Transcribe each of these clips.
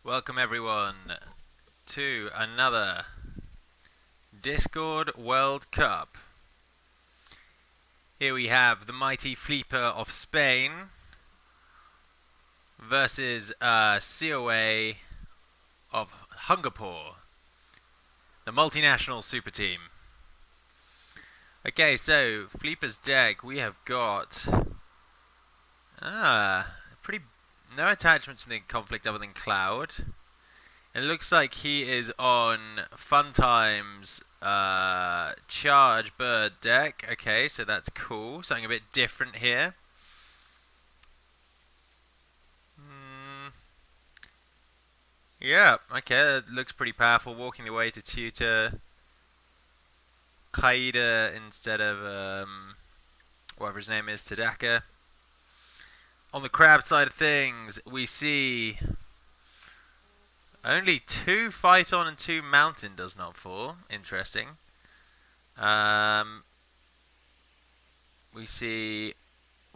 Welcome everyone to another Discord World Cup. Here we have the mighty Fleeper of Spain versus COA of Hungapore, the multinational super team. Okay, so Fleeper's deck, we have got pretty no attachments in the conflict other than Cloud. It looks like he is on Fun Times Charge Bird deck. Okay, so that's cool. Something a bit different here. Yeah, okay, it looks pretty powerful. Walking the way to tutor Kaida instead of whatever his name is, Tadaka. On the crab side of things, we see only 2 fight on and 2 mountain does not fall. Interesting. We see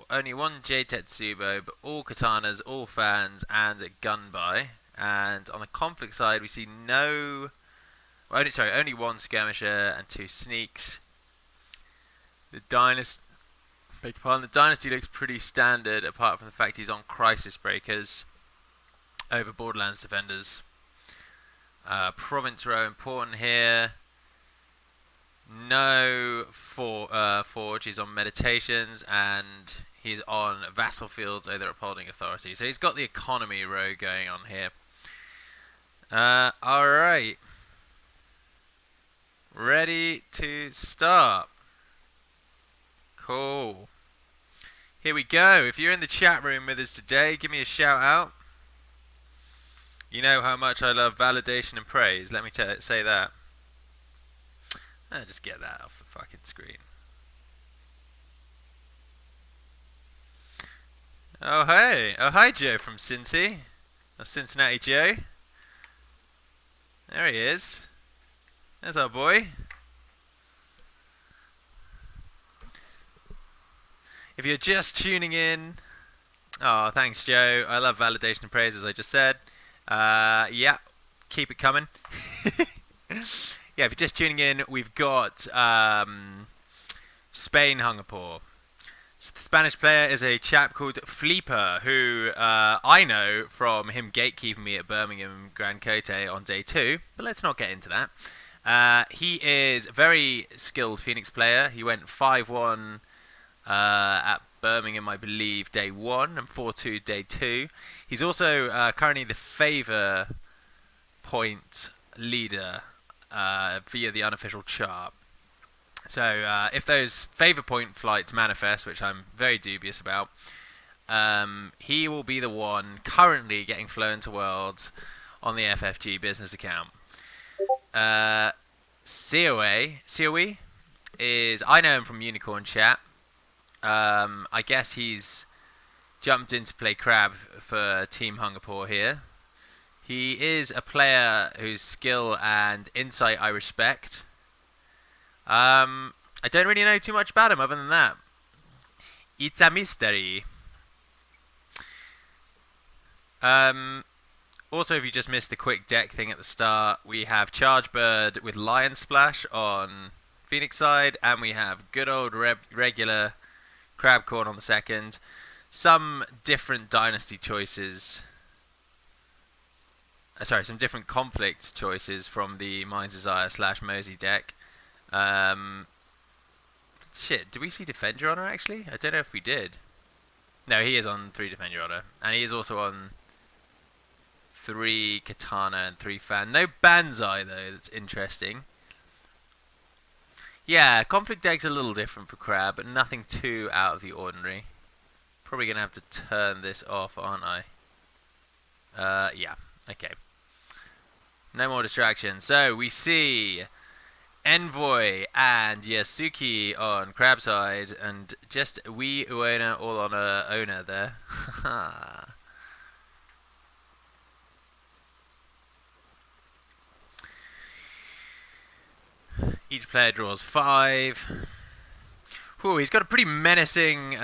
only 1 J Tetsubo, but all katanas, all fans, and a gun by. And on the conflict side, we see only 1 skirmisher and 2 sneaks. The dynasty looks pretty standard, apart from the fact he's on Crisis Breakers over Borderlands Defenders. Province Row important here. No Forge, he's on Meditations, and he's on Vassal Fields over Upholding Authority. So he's got the economy row going on here. Alright. Ready to start. Cool. Here we go. If you're in the chat room with us today, give me a shout out. You know how much I love validation and praise. Let me say that. Just get that off the fucking screen. Oh hey. Oh hi Joe from Cincy. That's Cincinnati Joe. There he is. There's our boy. If you're just tuning in, oh, thanks, Joe. I love validation and praise, as I just said. Yeah, keep it coming. Yeah, if you're just tuning in, we've got Spain Hungapore. So the Spanish player is a chap called Fleeper, who I know from him gatekeeping me at Birmingham Grand Cote on day 2, but let's not get into that. He is a very skilled Phoenix player. He went 5-1 at Birmingham, I believe, day 1 and 4-2 day 2. He's also currently the favour point leader via the unofficial chart. So if those favour point flights manifest, which I'm very dubious about, he will be the one currently getting flown to Worlds on the FFG business account. COE is, I know him from Unicorn Chat. I guess he's jumped in to play Crab for Team Hungapore here. He is a player whose skill and insight I respect. I don't really know too much about him other than that. It's a mystery. Also, if you just missed the quick deck thing at the start, we have Charge Bird with Lion Splash on Phoenix side, and we have good old regular Crab Corn on the second. Some different dynasty choices. Some different conflict choices from the Mind's Desire / Mosey deck. Shit, did we see Defend Your Honor actually? I don't know if we did. No, he is on 3 Defend Your Honor. And he is also on 3 Katana and 3 Fan. No Banzai though, that's interesting. Yeah, conflict deck's a little different for Crab, but nothing too out of the ordinary. Probably going to have to turn this off, aren't I? Yeah, okay. No more distractions. So, we see Envoy and Yasuki on Crab side, and just wee Uena all on a owner there. Each player draws 5. Ooh, he's got a pretty menacing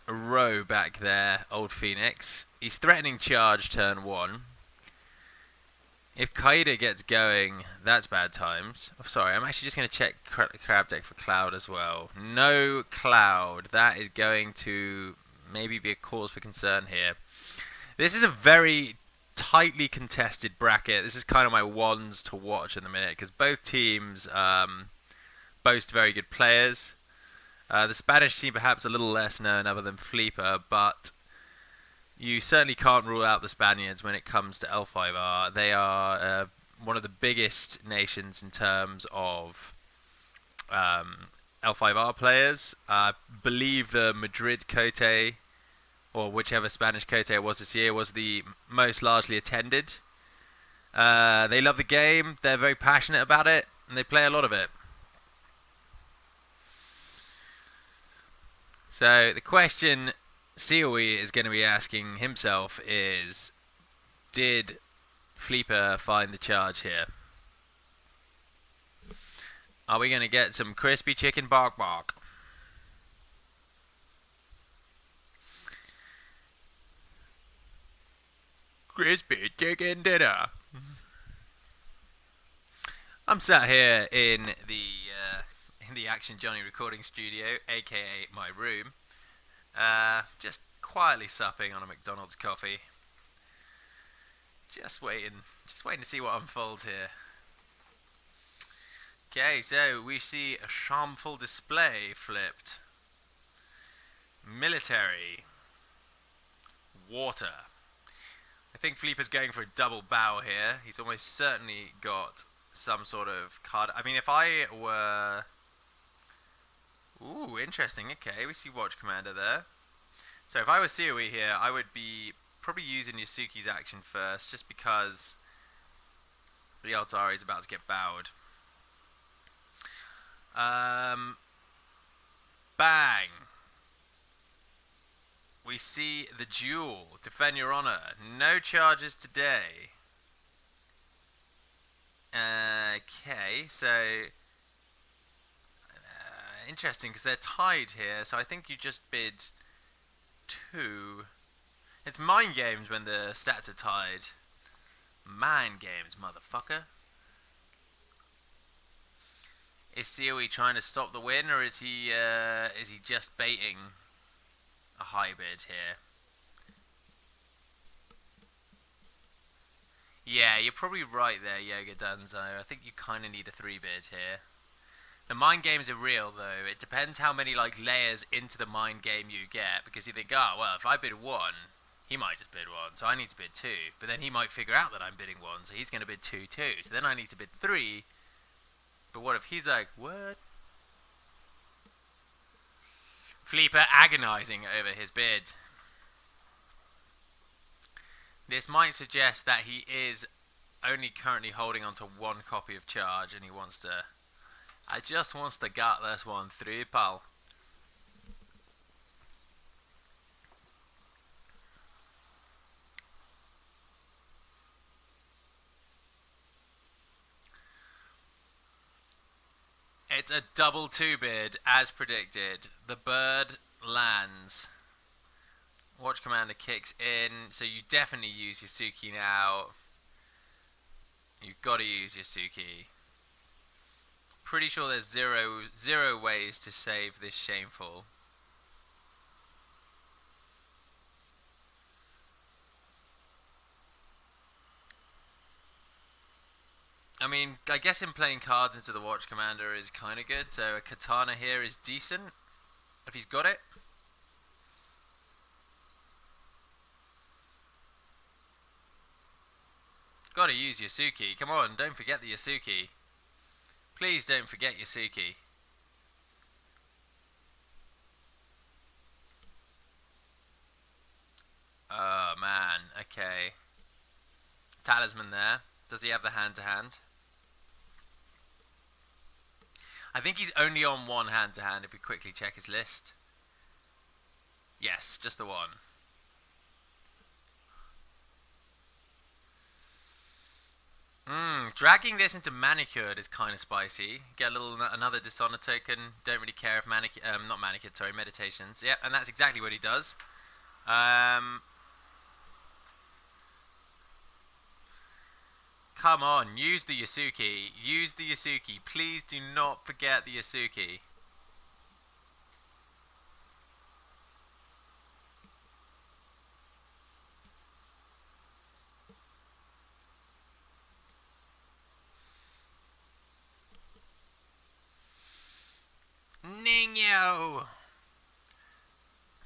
a row back there, old Phoenix. He's threatening charge turn 1. If Kaida gets going, that's bad times. Oh, sorry, I'm actually just going to check Crab deck for Cloud as well. No Cloud. That is going to maybe be a cause for concern here. This is a very tightly contested bracket. This is kind of my ones to watch in the minute because both teams boast very good players. The Spanish team perhaps a little less known other than Fleeper, but you certainly can't rule out the Spaniards when it comes to L5R. They are one of the biggest nations in terms of L5R players. I believe the Madrid Cote, or whichever Spanish Cote it was this year, was the most largely attended. They love the game, they're very passionate about it, and they play a lot of it. So the question COE is going to be asking himself is, did Fleeper find the charge here? Are we going to get some crispy chicken bark bark? Crispy chicken dinner. I'm sat here in the Action Johnny recording studio, aka my room, just quietly supping on a McDonald's coffee. Just waiting to see what unfolds here. Okay, so we see a shameful display flipped. Military. Water. I think Fleeper's going for a double bow here. He's almost certainly got some sort of card. I mean, if I were... Ooh, interesting. Okay, we see Watch Commander there. So if I were COE here, I would be probably using Yasuki's action first, just because the odds are he's about to get bowed. Bang! We see the duel. Defend your honor. No charges today. Okay, so interesting because they're tied here. So I think you just bid 2. It's mind games when the stats are tied. Mind games, motherfucker. Is COE trying to stop the win, or is he just baiting a high bid here? Yeah, you're probably right there, Yoga Danzo. I think you kind of need a 3 bid here. The mind games are real, though. It depends how many layers into the mind game you get, because you think, oh, well, if I bid 1, he might just bid 1, so I need to bid 2. But then he might figure out that I'm bidding 1, so he's going to bid 2 too. So then I need to bid 3. But what if he's like, what? Fleeper agonizing over his bid. This might suggest that he is only currently holding on to 1 copy of charge, and he wants to... I just wants to get this one through, pal. It's a double 2 bid, as predicted. The bird lands. Watch Commander kicks in, so you definitely use Yasuki now. You've got to use Yasuki. Pretty sure there's zero ways to save this shameful. I mean, I guess him playing cards into the Watch Commander is kind of good, so a Katana here is decent, if he's got it. Gotta use Yasuki. Come on, don't forget the Yasuki. Please don't forget Yasuki. Oh, man. Okay. Talisman there. Does he have the hand-to-hand? I think he's only on 1 hand-to-hand if we quickly check his list. Yes, just the 1. Dragging this into manicured is kind of spicy. Get a little another dishonor token. Don't really care if not manicured, sorry, meditations. Yeah, and that's exactly what he does. Come on, use the Yasuki. Use the Yasuki. Please do not forget the Yasuki. Ningyo!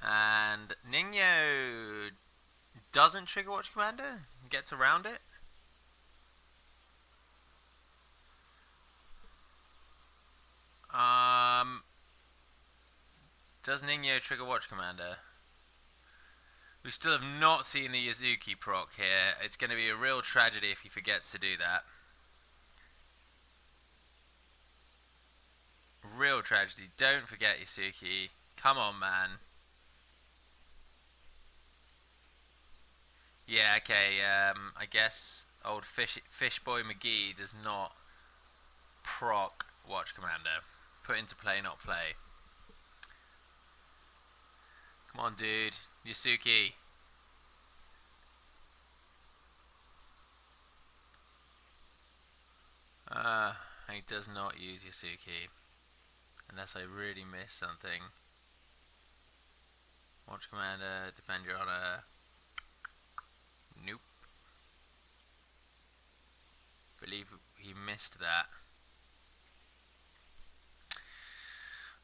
And Ningyo doesn't trigger Watch Commander. Gets around it. Does Ningyo trigger Watch Commander? We still have not seen the Yazuki proc here. It's going to be a real tragedy if he forgets to do that. Real tragedy. Don't forget Yasuki. Come on, man. Yeah, okay. I guess old Fishboy McGee does not proc Watch Commander. Put into play, not play. Come on, dude. Yasuki. He does not use Yasuki. Unless I really miss something. Watch Commander, defend your honor. Nope. Believe he missed that.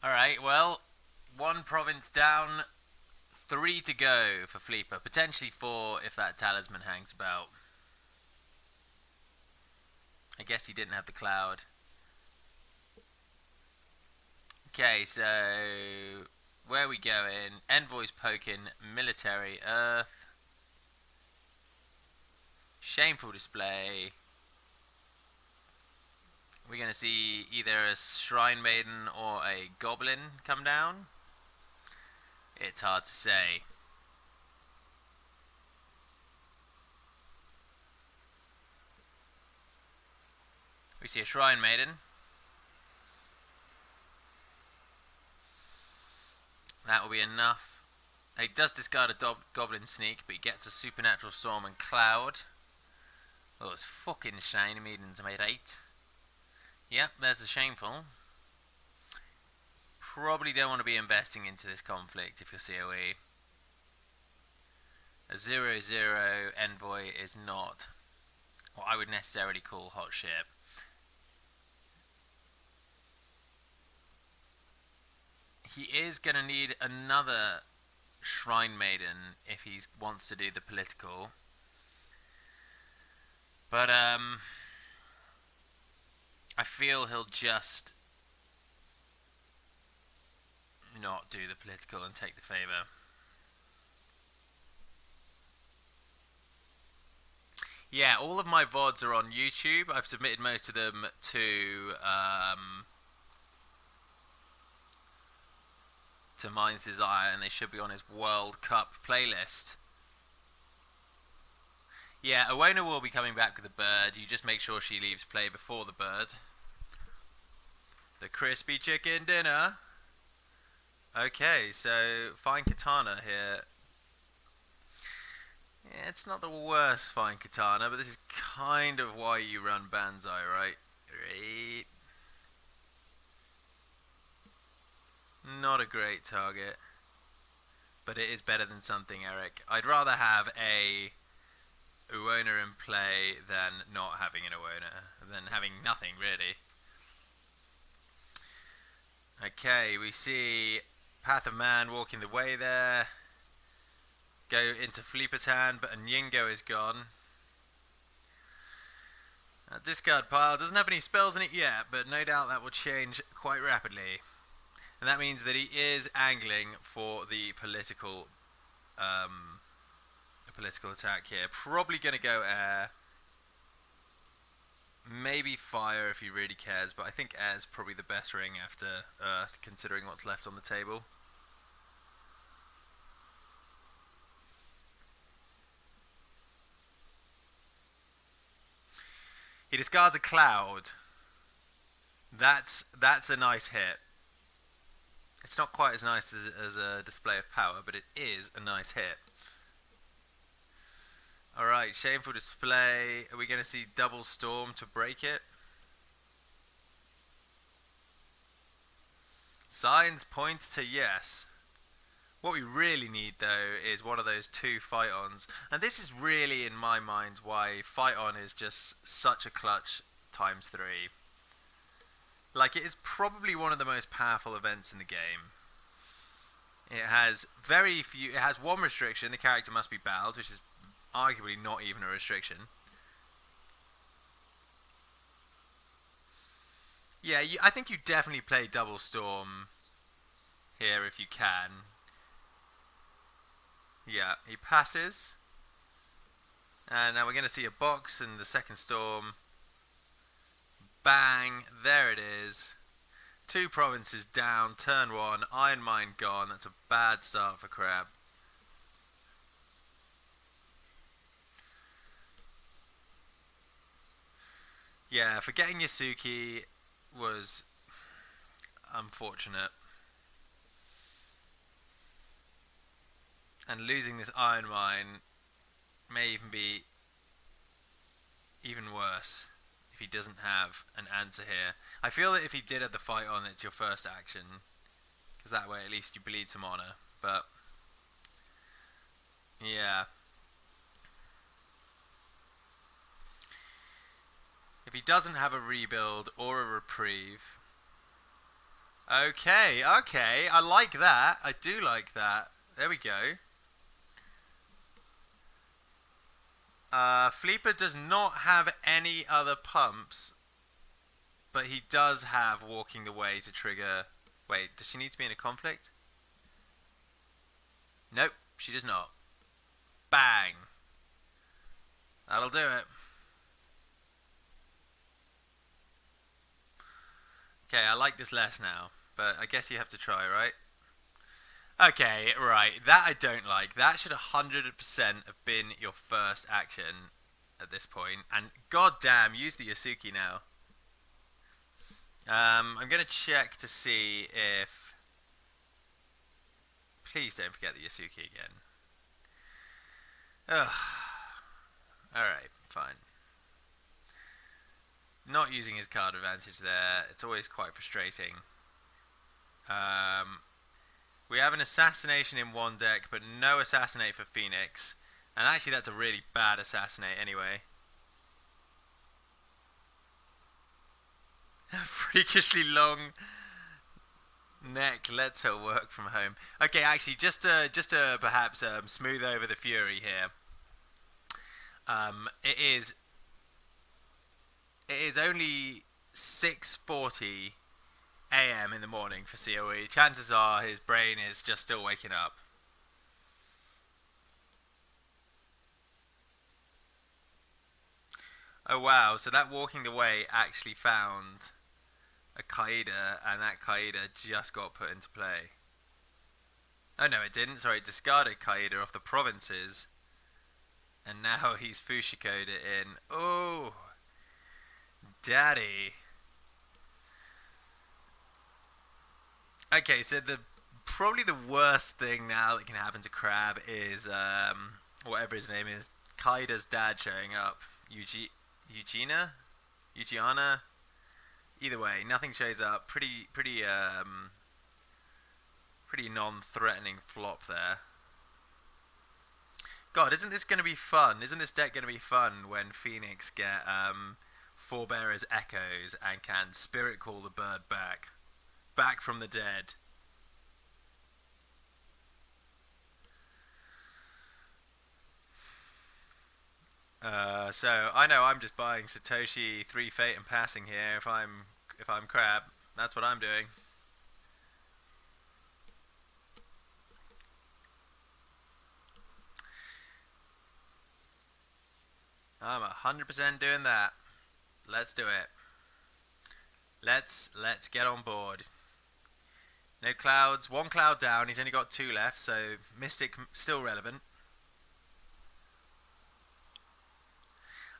Alright, well, 1 province down, 3 to go for Fleeper. Potentially 4 if that talisman hangs about. I guess he didn't have the cloud. Okay, so where are we going? Envoys poking, military, earth. Shameful display. We're going to see either a Shrine Maiden or a Goblin come down. It's hard to say. We see a Shrine Maiden. That will be enough. He does discard a Goblin Sneak, but he gets a Supernatural Storm and Cloud. Oh, it's fucking shiny. Maidens made 8. Yep, there's the Shameful. Probably don't want to be investing into this conflict if you're COE. A 0-0 Envoy is not what I would necessarily call hot ship. He is going to need another Shrine Maiden if he wants to do the political. But I feel he'll just not do the political and take the favour. Yeah, all of my VODs are on YouTube. I've submitted most of them to Mind's Desire, and they should be on his World Cup playlist. Yeah, Owona will be coming back with a bird. You just make sure she leaves play before the bird. The crispy chicken dinner. Okay, so Fine Katana here. Yeah, it's not the worst Fine Katana, but this is kind of why you run Banzai, right? Right. Not a great target. But it is better than something, Eric. I'd rather have a Owona in play than not having an Owona. Than having nothing, really. Okay, we see Path of Man walking the way there. Go into Fleeper's hand, but a Nyingo is gone. Discard pile doesn't have any spells in it yet, but no doubt that will change quite rapidly. And that means that he is angling for the political attack here. Probably going to go air. Maybe fire if he really cares, but I think air's probably the best ring after earth, considering what's left on the table. He discards a cloud. That's a nice hit. It's not quite as nice as a display of power, but it is a nice hit. Alright, shameful display. Are we going to see double storm to break it? Signs point to yes. What we really need, though, is one of those two fight-ons. And this is really, in my mind, why fight-on is just such a clutch times 3. Like, it is probably one of the most powerful events in the game. It has very few... It has one restriction. The character must be battled, which is arguably not even a restriction. Yeah, I think you definitely play Double Storm here if you can. Yeah, he passes. And now we're going to see a box and the second storm. Bang, there it is. 2 provinces down, turn 1, Iron Mine gone. That's a bad start for Crab. Yeah, forgetting Yasuki was unfortunate. And losing this Iron Mine may even be even worse if he doesn't have an answer here. I feel that if he did have the fight on, it's your first action, because that way at least you bleed some honor. But yeah, if he doesn't have a rebuild or a reprieve, okay, I like that. I do like that. There we go. Fleeper does not have any other pumps, but he does have Walking the Way to trigger... Wait, does she need to be in a conflict? Nope, she does not. Bang! That'll do it. Okay, I like this less now, but I guess you have to try, right? Okay, right. That I don't like. That should 100% have been your first action at this point. And goddamn, use the Yasuki now. I'm going to check to see if... Please don't forget the Yasuki again. Ugh. Alright, fine. Not using his card advantage there. It's always quite frustrating. We have an assassination in one deck, but no assassinate for Phoenix. And actually that's a really bad assassinate anyway. Freakishly long neck lets her work from home. Okay, actually, just to perhaps smooth over the fury here. It is only 6:40 a.m. in the morning for COE. Chances are his brain is just still waking up. Oh wow, so that Walking the Way actually found a Kaida, and that Kaida just got put into play. Oh no, it didn't. Sorry, it discarded Kaida off the provinces, and now he's Fushiko'd it in. Oh, daddy. Okay, so probably the worst thing now that can happen to Crab is whatever his name is, Kaida's dad showing up. Eugenia? Either way, nothing shows up. Pretty non-threatening flop there. God, isn't this going to be fun? Isn't this deck going to be fun when Phoenix get Forebearer's Echoes and can Spirit Call the bird back from the dead? So I know I'm just buying Satoshi 3 Fate and passing here. If I'm Crab, that's what I'm doing. I'm 100% doing that. Let's do it. Let's get on board. No clouds. 1 cloud down. He's only got 2 left, so Mystic still relevant.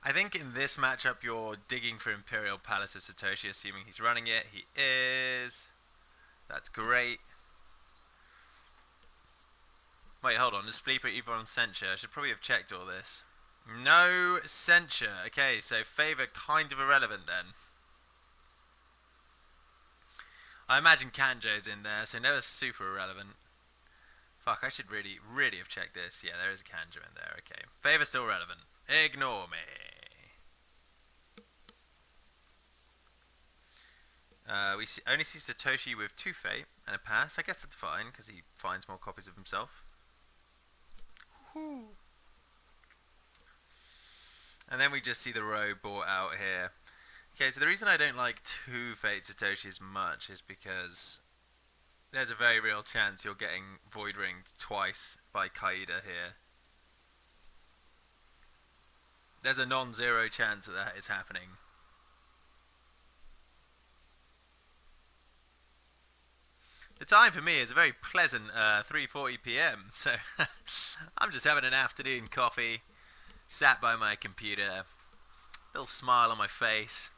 I think in this matchup you're digging for Imperial Palace of Satoshi, assuming he's running it. He is. That's great. Wait, hold on. Is Fleeper even on censure? I should probably have checked all this. No censure. Okay, so favour kind of irrelevant then. I imagine Kanjo's in there, so no, it's super irrelevant. Fuck, I should really, really have checked this. Yeah, there is a Kanjo in there. Okay, favour still relevant. Ignore me. Only see Satoshi with 2 Fate and a pass. I guess that's fine because he finds more copies of himself. Woo-hoo. And then we just see the row bought out here. Okay, so the reason I don't like 2 Fate Satoshis much is because there's a very real chance you're getting Void Ringed twice by Kaida here. There's a non-zero chance that is happening. The time for me is a very pleasant 3:40 p.m. So I'm just having an afternoon coffee, sat by my computer, little smile on my face.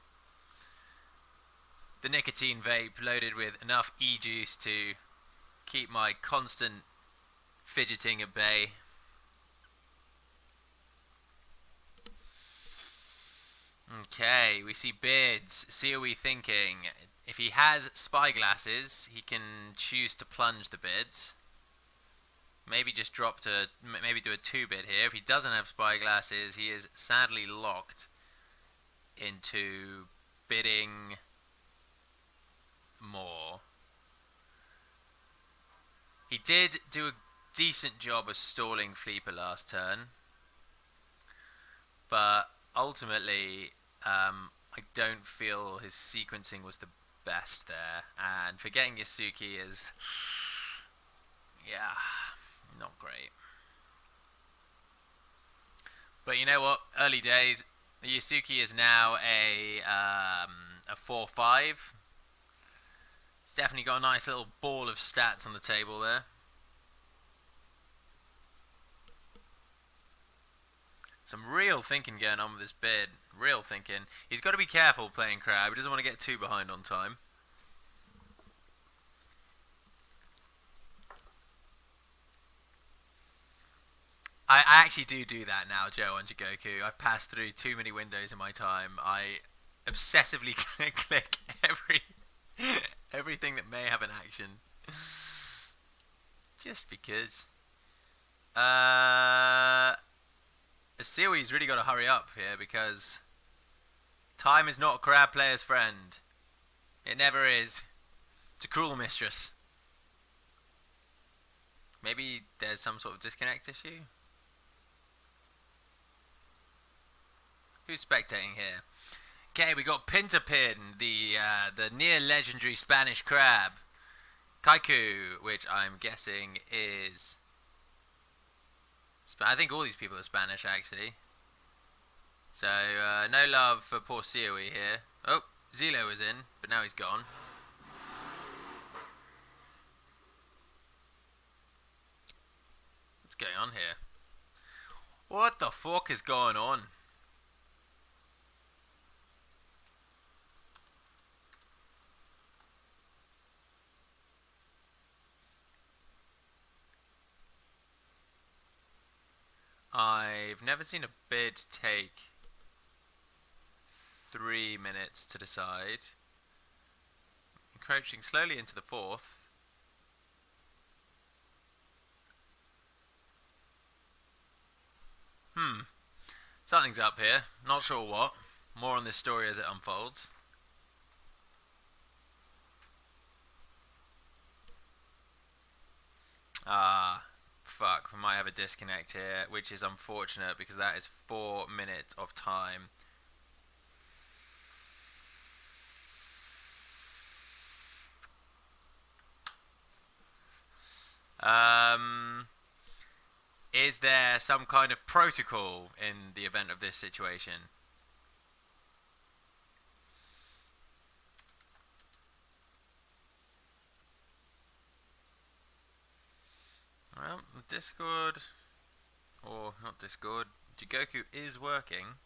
The nicotine vape loaded with enough e-juice to keep my constant fidgeting at bay. Okay, we see Bids. See what we thinking. If he has spyglasses, he can choose to plunge the Bids. Maybe just maybe do a 2-bid here. If he doesn't have spyglasses, he is sadly locked into bidding more. He did do a decent job of stalling Fleeper last turn, but ultimately, I don't feel his sequencing was the best there, and forgetting Yasuki is, yeah, not great. But you know what? Early days. Yasuki is now a 4-5. It's definitely got a nice little ball of stats on the table there. Some real thinking going on with this bid. Real thinking. He's got to be careful playing crab. He doesn't want to get too behind on time. I actually do that now, Joe, on Jigoku. I've passed through too many windows in my time. I obsessively click everything that may have an action. Just because. Asiwi's really got to hurry up here because time is not a crab player's friend. It never is. It's a cruel mistress. Maybe there's some sort of disconnect issue? Who's spectating here? Okay, we got Pintapin, the near legendary Spanish crab. Kaiku, which I'm guessing is... I think all these people are Spanish, actually. So, no love for poor Sioi here. Oh, Zilo was in, but now he's gone. What's going on here? What the fuck is going on? I've never seen a bid take 3 minutes to decide. Encroaching slowly into the 4th. Something's up here. Not sure what. More on this story as it unfolds. Fuck. We might have a disconnect here, which is unfortunate because that is 4 minutes of time. Is there some kind of protocol in the event of this situation? Well, Discord, or not Discord, Jigoku is working.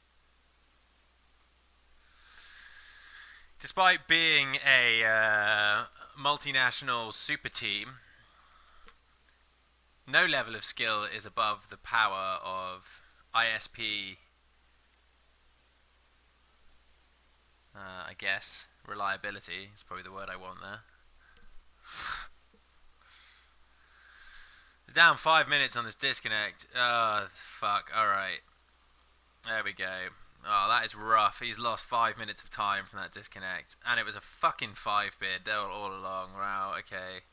Despite being a multinational super team, no level of skill is above the power of ISP, I guess. Reliability is probably the word I want there. Down 5 minutes on this disconnect. Oh, fuck. Alright. There we go. Oh, that is rough. He's lost 5 minutes of time from that disconnect. And it was a fucking 5 bid all along. Wow, okay.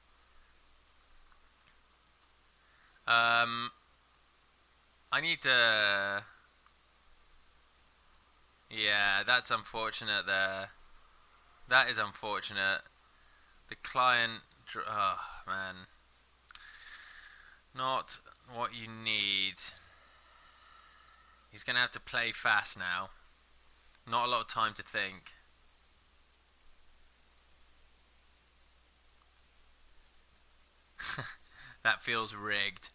I need to... Yeah, that's unfortunate there. That is unfortunate. The client... Oh, man. Not what you need. He's going to have to play fast now. Not a lot of time to think. That feels rigged.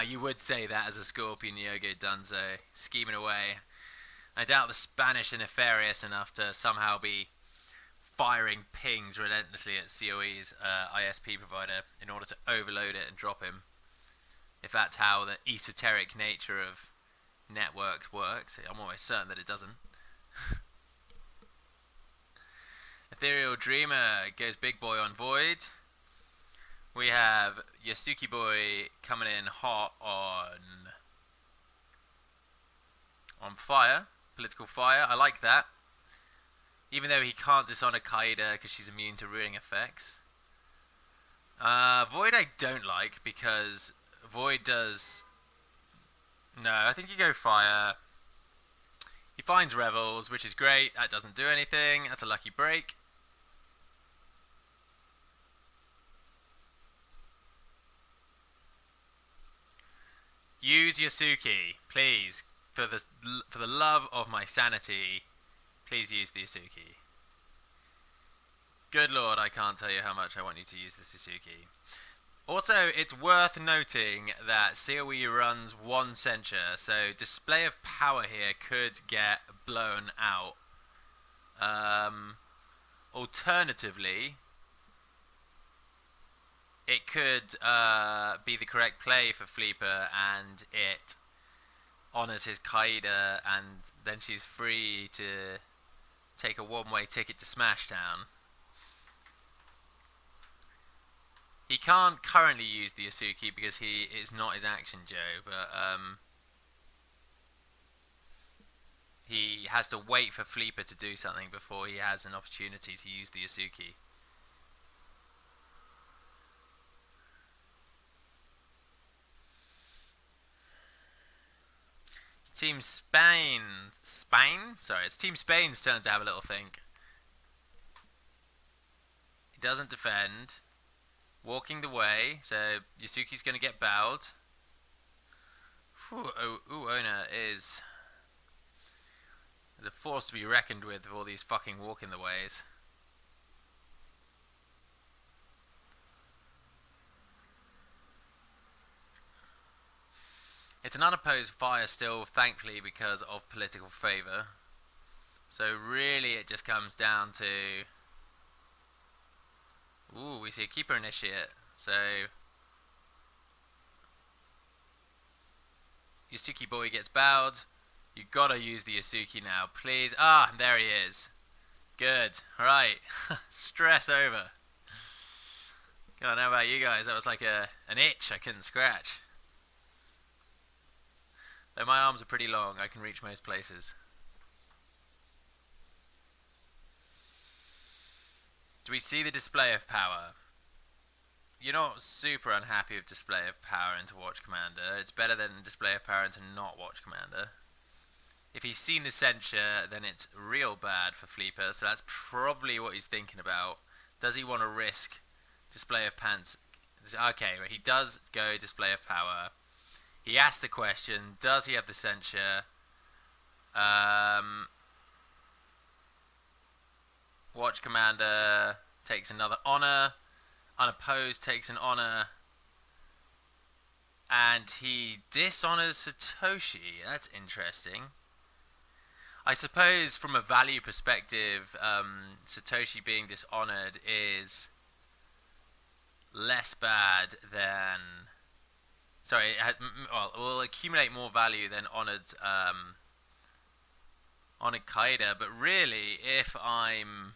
You would say that as a Scorpion Yogo Dunzo, scheming away. I doubt the Spanish are nefarious enough to somehow be firing pings relentlessly at COE's ISP provider in order to overload it and drop him. If that's how the esoteric nature of networks works, I'm almost certain that it doesn't. Ethereal Dreamer goes big boy on Void. We have Yasuki Boy coming in hot on fire, political fire. I like that. Even though he can't dishonor Kaida because she's immune to ruining effects. Void I don't like because Void does... No, I think you go fire. He finds Revels, which is great. That doesn't do anything. That's a lucky break. Use Yasuki, please. For the love of my sanity, please use the Yasuki. Good lord, I can't tell you how much I want you to use the Yasuki. Also, it's worth noting that COE runs one censure, so display of power here could get blown out. Alternatively, it could be the correct play for Fleeper, and it honours his Kaida, and then she's free to take a one-way ticket to Smashdown. He can't currently use the Yasuki because he is not his action Joe, but he has to wait for Fleeper to do something before he has an opportunity to use the Yasuki. Team Spain. Sorry, it's Team Spain's turn to have a little think. He doesn't defend. Walking the way, so Yasuki's going to get bowed. Ona is a force to be reckoned with all these fucking walking the ways. It's an unopposed fire still, thankfully, because of political favour. So really it just comes down to... Ooh, we see a Keeper Initiate. So... Yasuki Boy gets bowed. You gotta use the Yasuki now, please. Ah, there he is. Good. Alright. Stress over. God, I don't know about you guys. That was like an itch I couldn't scratch. Though my arms are pretty long, I can reach most places. Do we see the display of power? You're not super unhappy with display of power into Watch Commander. It's better than display of power into not Watch Commander. If he's seen the censure, then it's real bad for Fleeper, so that's probably what he's thinking about. Does he want to risk display of pants? Okay, he does go display of power. He asked the question, does he have the censure? Watch Commander takes another honor. Unopposed takes an honor. And he dishonors Satoshi. That's interesting. I suppose from a value perspective, Satoshi being dishonored is less bad than. Sorry, well, it will accumulate more value than honored Kaida. But really, if I'm,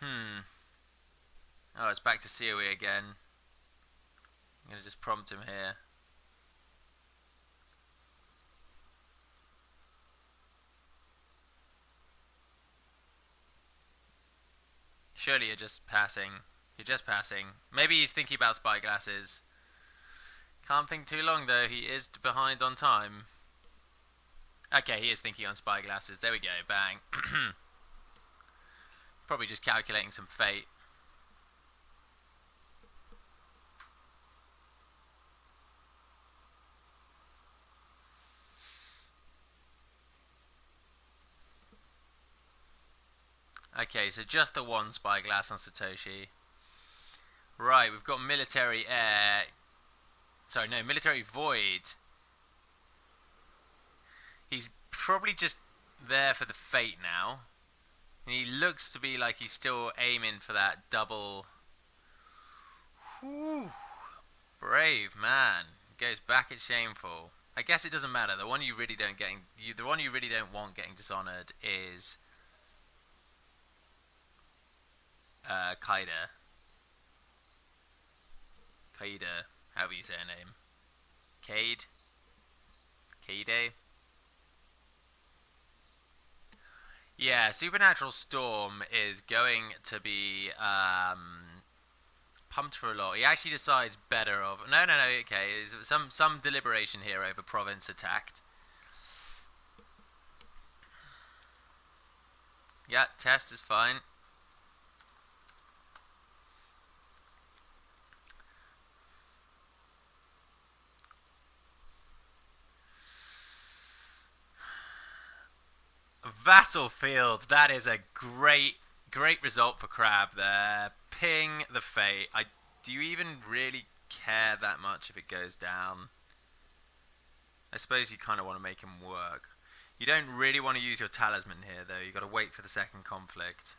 oh, it's back to COE again. I'm gonna just prompt him here. Surely you're just passing. You're just passing. Maybe he's thinking about spyglasses. Can't think too long though. He is behind on time. Okay, he is thinking on spyglasses. There we go. Bang. Probably just calculating some fate. Okay, so just the one spyglass on Satoshi. Right, we've got military air. Sorry, no, military void. He's probably just there for the fate now. And he looks to be like he's still aiming for that double. Whew. Brave man. Goes back at shameful. I guess it doesn't matter. The one you really don't want getting dishonored is Kaida. Kaida, however you say her name. Cade? Cade? Yeah, Supernatural Storm is going to be pumped for a lot. He actually decides better of... No, okay. There's some deliberation here over province attacked. Yeah, test is fine. Vassal Field, that is a great result for Crab there. Ping the fate. Do you even really care that much if it goes down? I suppose you kind of want to make him work. You don't really want to use your talisman here though. You've got to wait for the second conflict.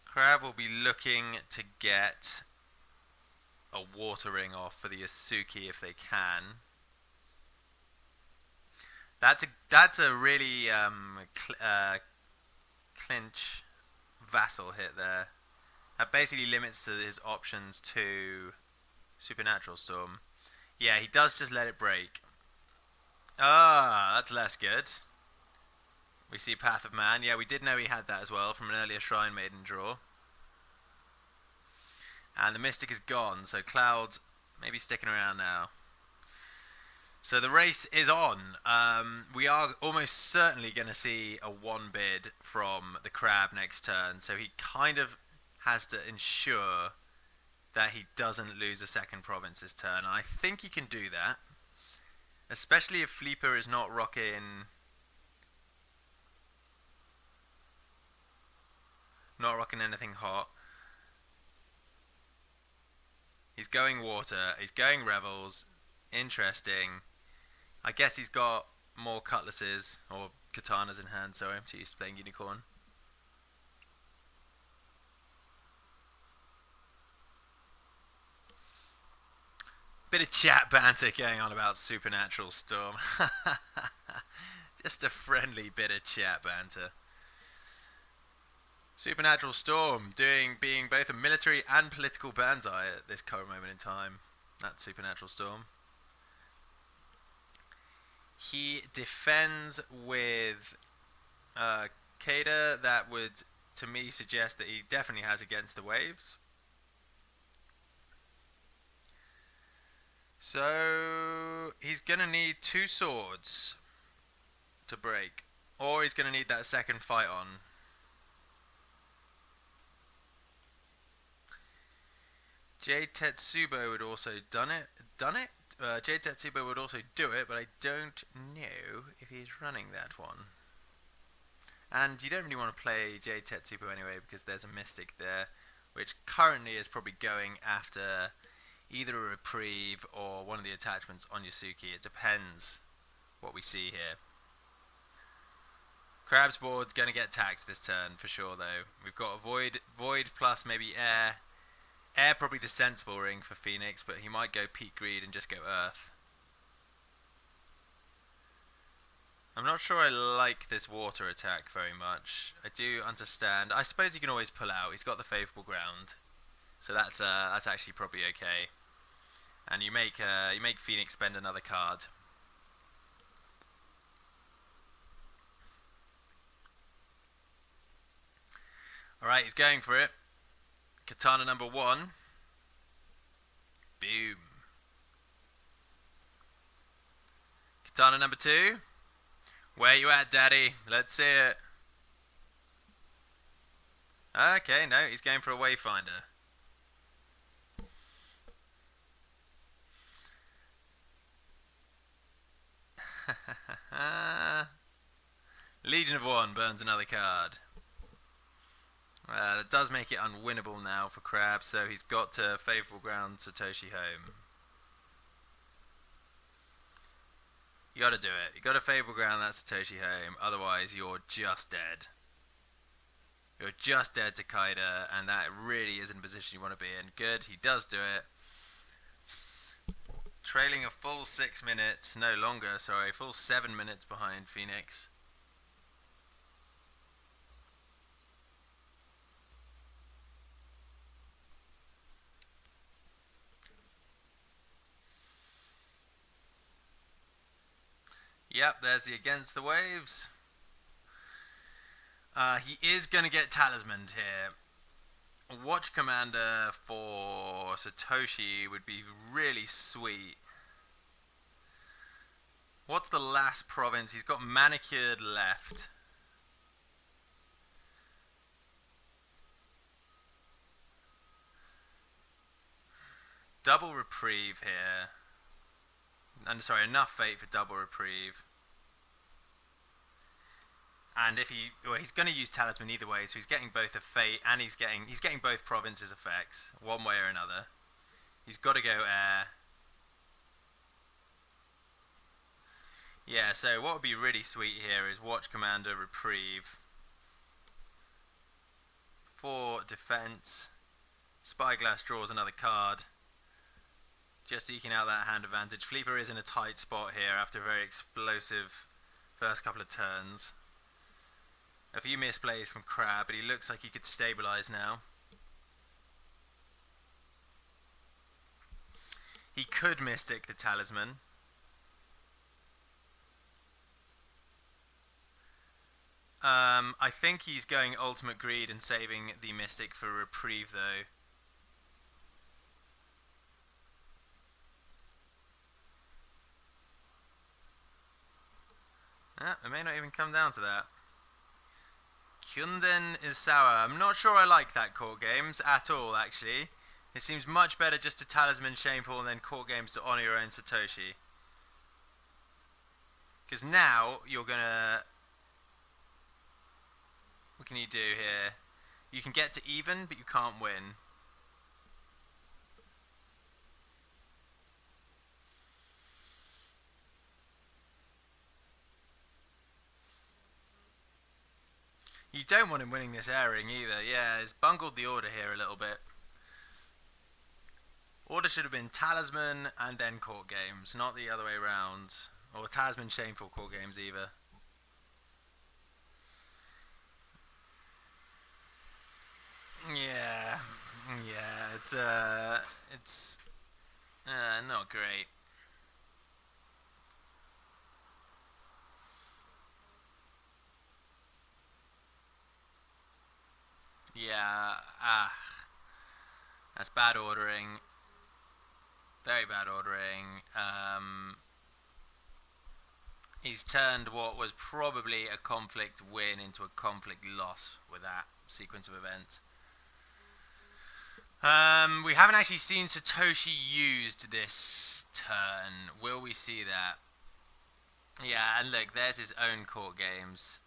Crab will be looking to get a water ring off for the Yasuki if they can. That's a really clinch vassal hit there. That basically limits his options to Supernatural Storm. Yeah, he does just let it break. Ah, that's less good. We see Path of Man. Yeah, we did know he had that as well from an earlier Shrine Maiden draw. And the Mystic is gone, so Cloud maybe sticking around now. So the race is on. We are almost certainly going to see a one bid from the Crab next turn, so he kind of has to ensure that he doesn't lose a second province this turn. And I think he can do that, especially if Fleeper is not rocking anything hot. He's going water, he's going Revels. Interesting. I guess he's got more cutlasses or katanas in hand, sorry, I'm too used to playing Unicorn. Bit of chat banter going on about Supernatural Storm. Just a friendly bit of chat banter. Supernatural Storm being both a military and political banzai at this current moment in time. That's Supernatural Storm. He defends with Kada. That would, to me, suggest that he definitely has Against the Waves. So he's going to need 2 swords to break. Or he's going to need that second fight on. Jade Tetsubo would also done it. Jade Tetsubo would also do it, but I don't know if he's running that one. And you don't really want to play Jade Tetsubo anyway because there's a Mystic there. which currently is probably going after either a reprieve or one of the attachments on Yasuki. It depends what we see here. Crab's board's going to get taxed this turn for sure, though. We've got a void plus maybe air. Air probably the sensible ring for Phoenix, but he might go Peak Greed and just go Earth. I'm not sure I like this water attack very much. I do understand. I suppose he can always pull out. He's got the favourable ground, so that's actually probably okay. And you make Phoenix spend another card. All right, he's going for it. Katana number 1. Boom. Katana number 2. Where you at, daddy? Let's see it. Okay, no, he's going for a Wayfinder. Legion of One burns another card. That does make it unwinnable now for Crab, so he's got to favourable ground Satoshi home. You gotta do it. You gotta favourable ground that Satoshi home, otherwise you're just dead. You're just dead to Kaida, and that really isn't a position you want to be in. Good, he does do it. Trailing a full 6 minutes, no longer, sorry, full 7 minutes behind Phoenix. Yep, there's the Against the Waves. He is going to get Talismaned here. A Watch Commander for Satoshi would be really sweet. What's the last province? He's got Manicured left. Double Reprieve here. Sorry, enough fate for double reprieve. And if he's going to use Talisman either way, so he's getting both a fate and he's getting both provinces effects, one way or another. He's got to go air. Yeah, so what would be really sweet here is Watch Commander Reprieve. 4 defense. Spyglass draws another card. Just eking out that hand advantage. Fleeper is in a tight spot here after a very explosive first couple of turns. A few misplays from Crab, but he looks like he could stabilise now. He could Mystic the Talisman. I think he's going Ultimate Greed and saving the Mystic for Reprieve though. It may not even come down to that. Kyunden is sour. I'm not sure I like that Court Games at all, actually. It seems much better just to Talisman Shameful and then Court Games to honour your own Satoshi. Because now you're gonna... What can you do here? You can get to even, but you can't win. You don't want him winning this airing either. Yeah, he's bungled the order here a little bit. Order should have been Talisman and then Court Games, not the other way around. Or Talisman Shameful Court Games either. Yeah, it's not great. Yeah, that's bad ordering. Very bad ordering. He's turned what was probably a conflict win into a conflict loss with that sequence of events. We haven't actually seen Satoshi used this turn. Will we see that? Yeah, and look, there's his own Court Games.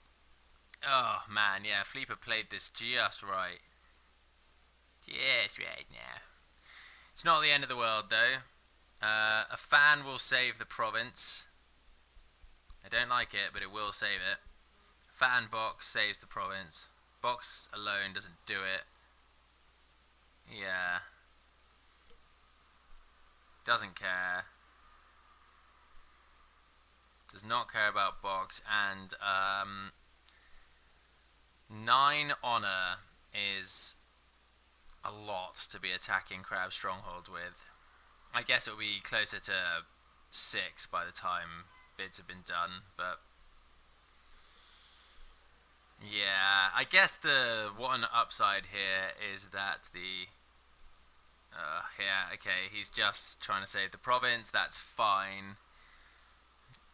Oh, man, yeah, Fleeper played this just right. Just right now. It's not the end of the world, though. A fan will save the province. I don't like it, but it will save it. Fan box saves the province. Box alone doesn't do it. Yeah. Doesn't care. Does not care about box. And 9 honor is a lot to be attacking Crab Stronghold with. I guess it'll be closer to 6 by the time bids have been done, but yeah, I guess the one upside here is that yeah, okay, he's just trying to save the province, that's fine.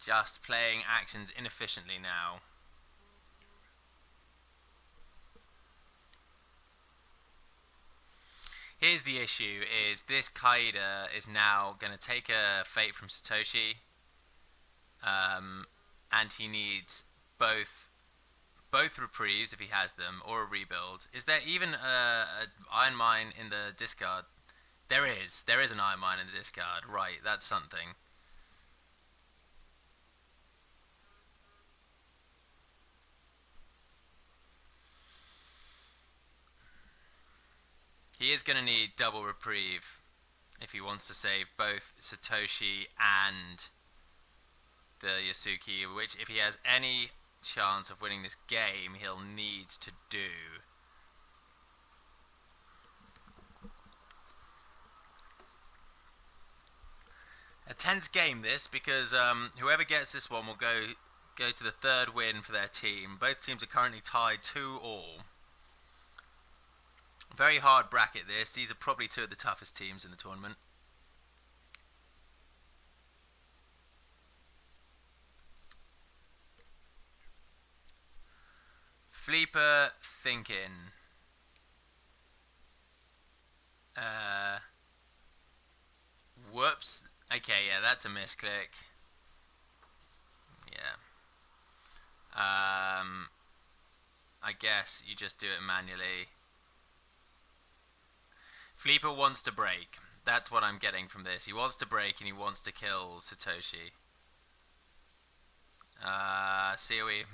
Just playing actions inefficiently now. Here's the issue, is this Kaida is now going to take a fate from Satoshi, and he needs both reprieves if he has them, or a rebuild. Is there even a Iron Mine in the discard? There is an Iron Mine in the discard, right, that's something. He is going to need double reprieve if he wants to save both Satoshi and the Yasuki, which if he has any chance of winning this game, he'll need to do. A tense game this, because whoever gets this one will go to the third win for their team. Both teams are currently tied 2-2. Very hard bracket this. These are probably two of the toughest teams in the tournament. Fleeper thinking. Whoops. Okay, yeah, that's a misclick. Yeah. I guess you just do it manually. Fleeper wants to break. That's what I'm getting from this. He wants to break and he wants to kill Satoshi. COE,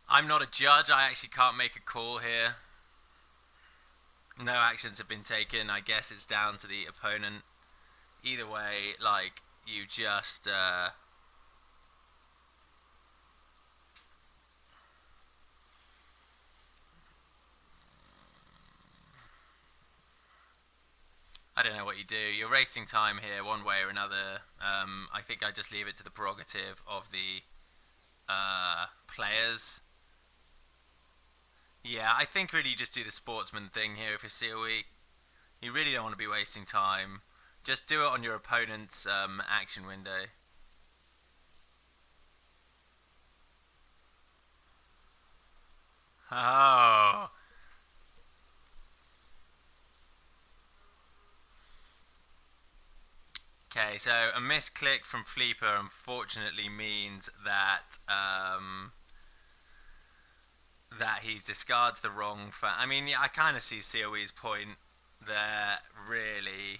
I'm not a judge. I actually can't make a call here. No actions have been taken. I guess it's down to the opponent. Either way, like, you just... I don't know what you do. You're wasting time here one way or another. I think I just leave it to the prerogative of the players. Yeah, I think really you just do the sportsman thing here for COE. You really don't want to be wasting time. Just do it on your opponent's action window. Oh. Okay, so a misclick from Fleeper unfortunately means that that he discards the wrong I mean, yeah, I kind of see COE's point there, really.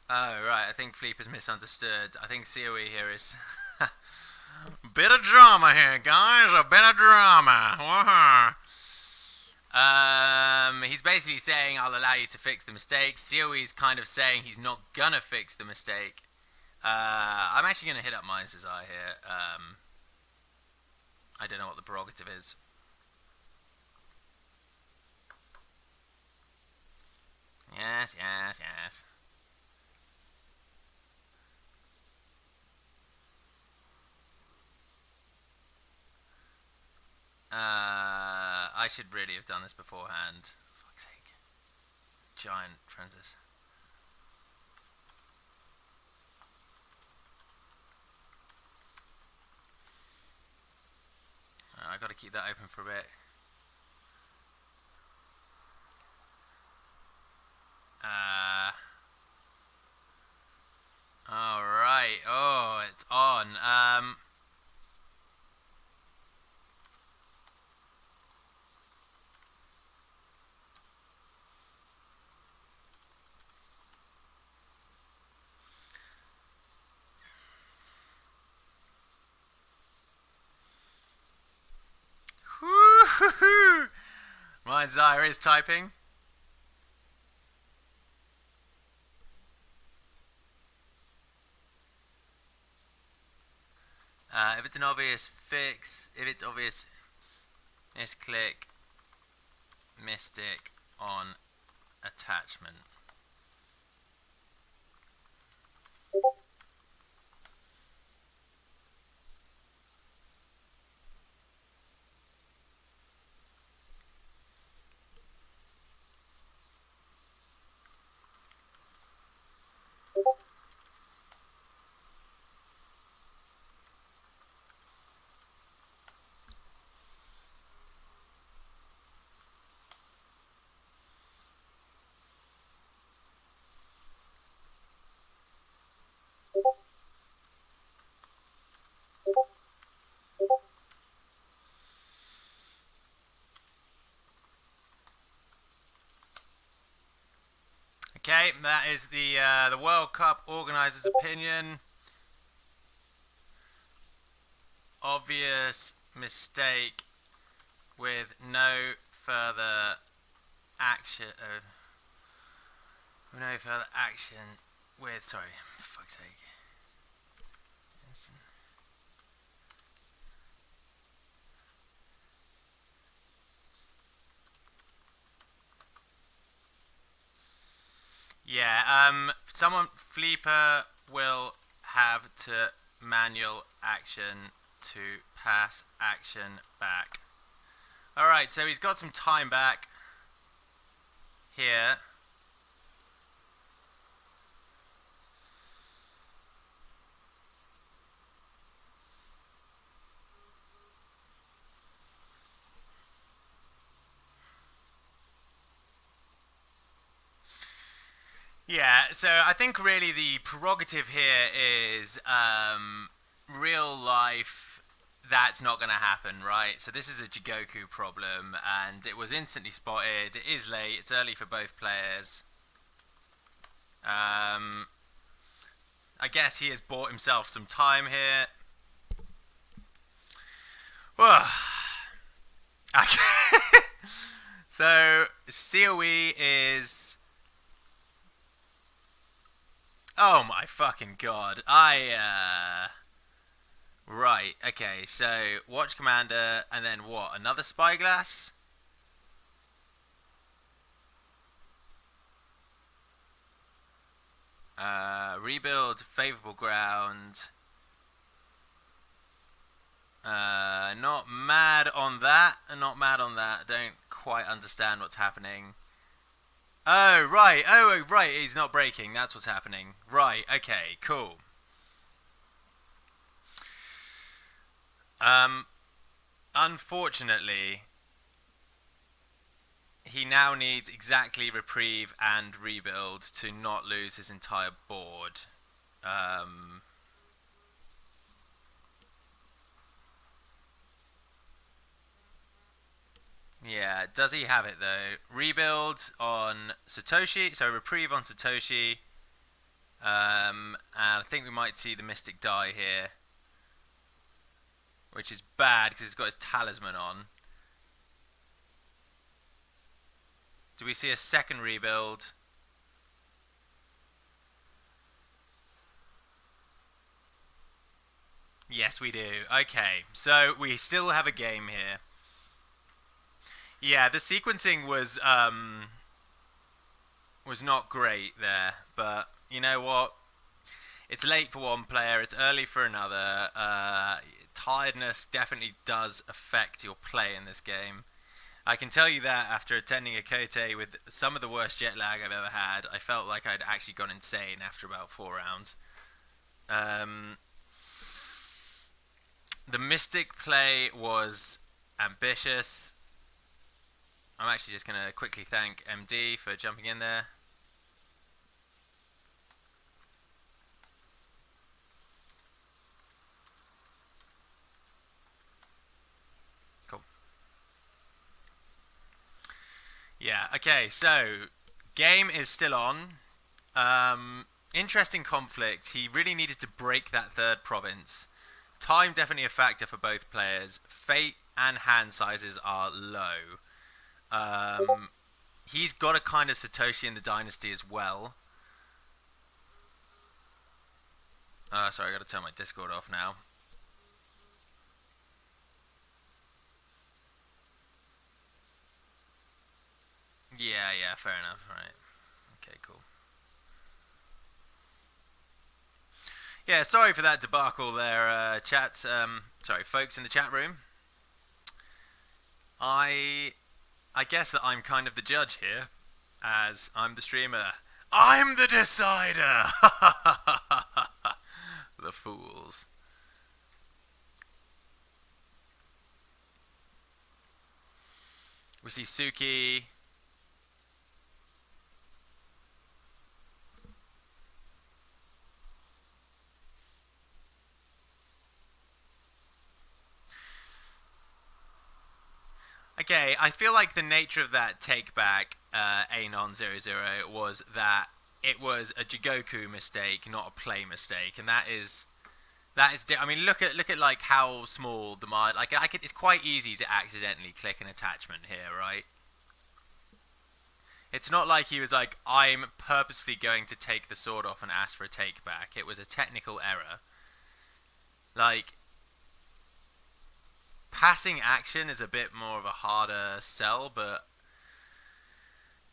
Oh, right, I think Fleeper's misunderstood. I think COE here is... bit of drama here, guys, a bit of drama. He's basically saying, I'll allow you to fix the mistake. COE's kind of saying he's not gonna fix the mistake. I'm actually gonna hit up Miser's Eye here. I don't know what the prerogative is. Yes, yes, yes. I should really have done this beforehand. For fuck's sake. Giant Francis. I gotta keep that open for a bit. All right. Oh, it's on. Woo-hoo-hoo. My Zaya is typing. If it's an obvious fix, if it's obvious, misclick Mystic on attachment. Okay, that is the World Cup organisers' opinion. Obvious mistake with no further action. No further action with. Sorry, for fuck's sake. Yeah. Someone Fleeper will have to manual action to pass action back. All right, so he's got some time back here. Yeah, so I think really the prerogative here is real life. That's not going to happen, right? So this is a Jigoku problem, and it was instantly spotted. It is late. It's early for both players. I guess he has bought himself some time here. Okay. So COE is. Oh my fucking god! Right. Okay. So watch commander, and then what? Another spyglass. Rebuild favorable ground. Not mad on that. Not mad on that. Don't quite understand what's happening. Oh right. Oh right. He's not breaking. That's what's happening. Right. Okay. Cool. Um. Unfortunately, he now needs exactly reprieve and rebuild to not lose his entire board. Um. Yeah, does he have it though? Rebuild on Satoshi, so reprieve on Satoshi. And I think we might see the Mystic die here, which is bad because he's got his talisman on. Do we see a second rebuild? Yes, we do. Okay, so we still have a game here. Yeah, the sequencing was not great there, but you know what? It's late for one player. It's early for another. Tiredness definitely does affect your play in this game. I can tell you that after attending a Kote with some of the worst jet lag I've ever had, I felt like I'd actually gone insane after about 4 rounds. Um, the Mystic play was ambitious. I'm actually just going to quickly thank MD for jumping in there. Yeah. Okay. So game is still on. Interesting conflict. He really needed to break that third province. Time definitely a factor for both players. Fate and hand sizes are low. Um, he's got a kind of Satoshi in the dynasty as well. Sorry, I got to turn my Discord off now. Yeah, yeah, fair enough. Right. Okay, cool. Yeah, sorry for that debacle there, chat. Sorry, folks in the chat room. I I guess that I'm kind of the judge here, as I'm the streamer. I'm the decider. The fools. We see Suki. Okay, I feel like the nature of that take back Anon00 was that it was a Jigoku mistake, not a play mistake, and I mean, look at like how small the mod. Like, it's quite easy to accidentally click an attachment here, right? It's not like he was like, I'm purposefully going to take the sword off and ask for a take back. It was a technical error. Like, passing action is a bit more of a harder sell, but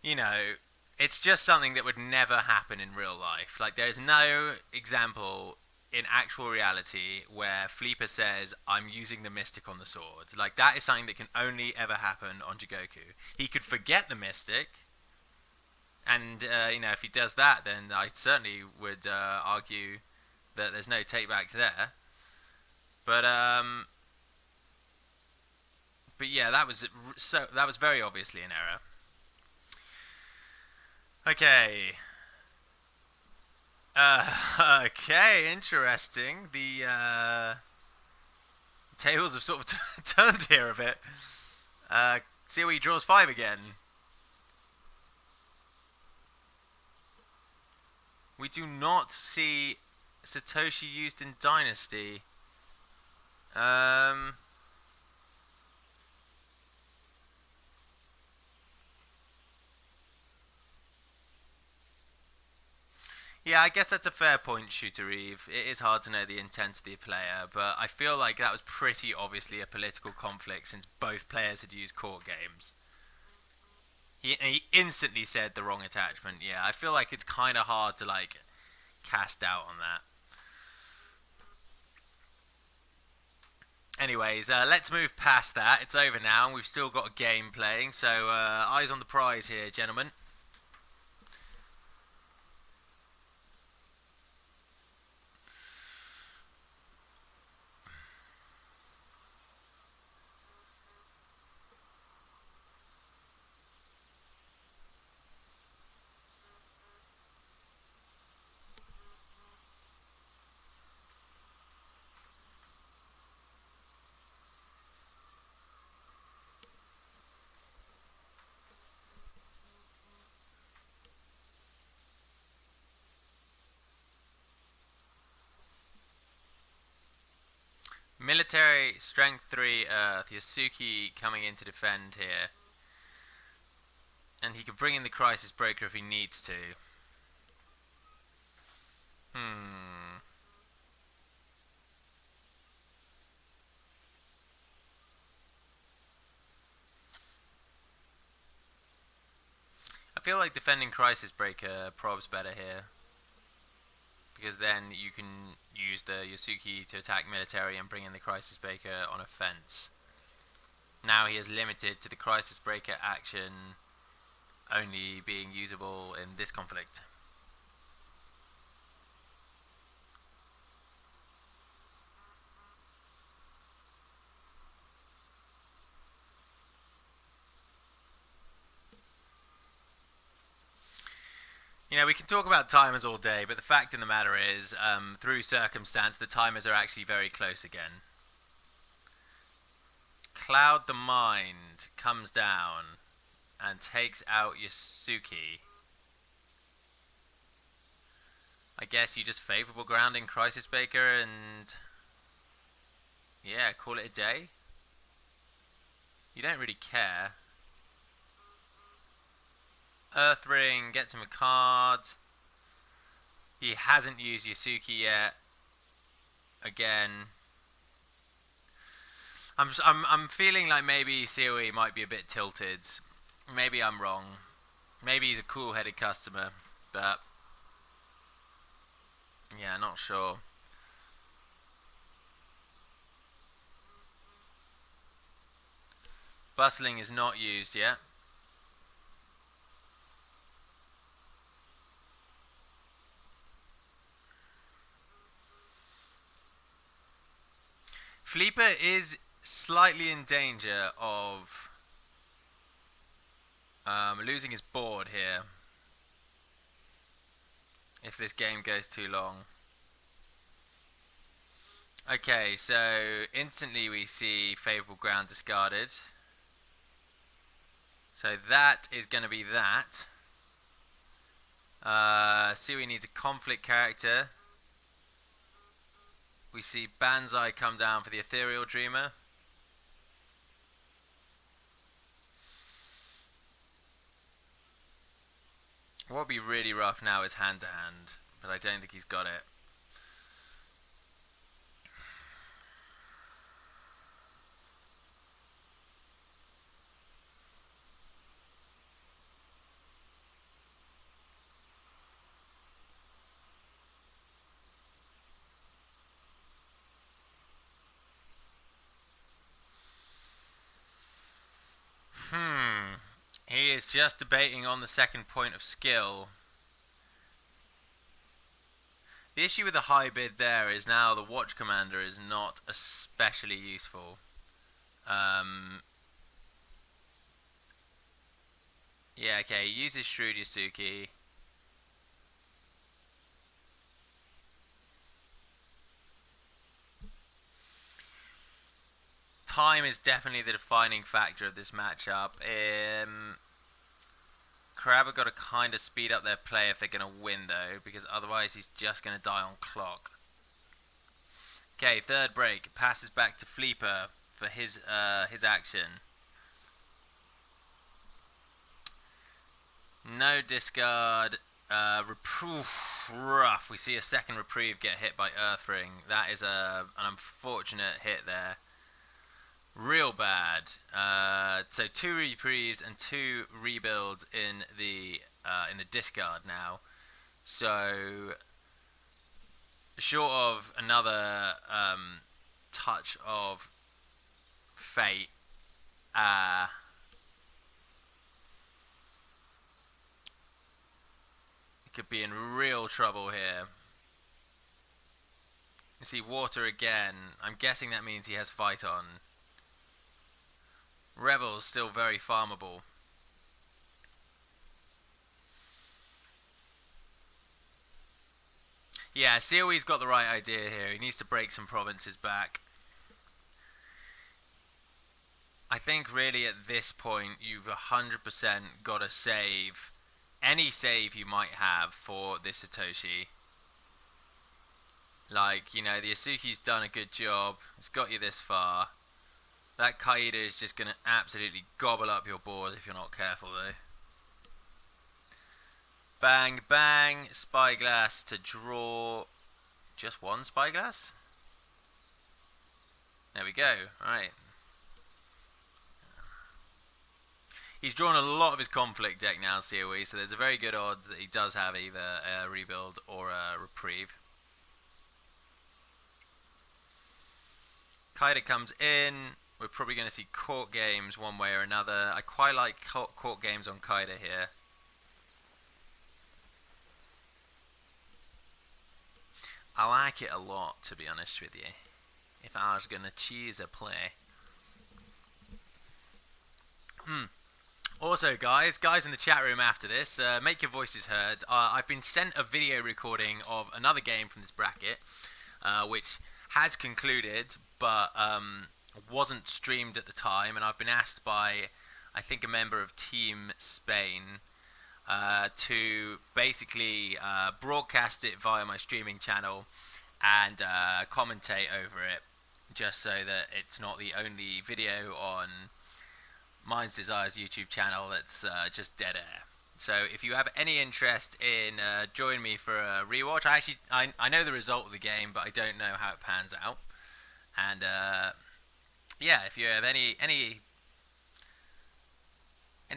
you know, it's just something that would never happen in real life. Like, there's no example in actual reality where Fleeper says, I'm using the Mystic on the sword. Like, that is something that can only ever happen on Jigoku. He could forget the Mystic, and, if he does that, then I certainly would argue that there's no takebacks there. But, yeah, that was very obviously an error. Okay, okay, interesting. The tables have sort of turned here a bit. See where he draws 5 again. We do not see Satoshi used in Dynasty. Um, yeah, I guess that's a fair point, Shooter Eve. It is hard to know the intent of the player, but I feel like that was pretty obviously a political conflict since both players had used court games. He instantly said the wrong attachment. Yeah, I feel like it's kind of hard to like cast doubt on that. Anyways, let's move past that. It's over now, and we've still got a game playing. So eyes on the prize here, gentlemen. Military strength 3 Earth. Yasuki coming in to defend here. And he can bring in the Crisis Breaker if he needs to. Hmm. I feel like defending Crisis Breaker probs better here. Because then you can use the Yasuki to attack military and bring in the Crisis Breaker on offense. Now he is limited to the Crisis Breaker action only being usable in this conflict. We can talk about timers all day, but the fact in the matter is, through circumstance, the timers are actually very close again. Cloud the Mind comes down. and takes out Yasuki. I guess you just favourable grounding Crisis Baker and yeah, call it a day. You don't really care. Earth Ring gets him a card. He hasn't used Yasuki yet. Again, I'm feeling like maybe COE might be a bit tilted. Maybe I'm wrong. Maybe he's a cool-headed customer, but yeah, not sure. Bustling is not used yet. Fleeper is slightly in danger of losing his board here if this game goes too long. Okay, so instantly we see favourable ground discarded. So that is going to be that. Sui needs a conflict character. We see Banzai come down for the Ethereal Dreamer. What would be really rough now is hand to hand, but I don't think he's got it. He is just debating on the second point of skill. The issue with the high bid there is now the Watch Commander is not especially useful. Yeah, okay, he uses Shrewd Yasuki. Time is definitely the defining factor of this matchup. Crab have got to kind of speed up their play if they're going to win, though, because otherwise he's just going to die on clock. Okay, third break. Passes back to Fleeper for his action. No discard. Rough. We see a second reprieve get hit by Earthring. That is an unfortunate hit there. Real bad. So 2 reprieves and 2 rebuilds in the discard now. So short of another touch of fate, could be in real trouble here. You see water again. I'm guessing that means he has fight on. Revel's still very farmable. Yeah, Steelwee's got the right idea here. He needs to break some provinces back. I think really at this point you've 100% got to save any save you might have for this Satoshi. Like, you know, the Yasuki's done a good job. It's got you this far. That Kaida is just going to absolutely gobble up your board if you're not careful, though. Bang, bang. Spyglass to draw. Just one Spyglass? There we go. Right. He's drawn a lot of his conflict deck now, COE, so there's a very good odds that he does have either a rebuild or a reprieve. Kaida comes in. We're probably going to see court games one way or another. I quite like court games on Kaida here. I like it a lot, to be honest with you, if I was going to choose a play. Also, guys in the chat room after this, make your voices heard. I've been sent a video recording of another game from this bracket, which has concluded, but wasn't streamed at the time, and I've been asked by I think a member of Team Spain, to basically broadcast it via my streaming channel and commentate over it, just so that it's not the only video on Minds Desire's YouTube channel that's just dead air. So if you have any interest in joining me for a rewatch, I know the result of the game, but I don't know how it pans out. And yeah, if you have any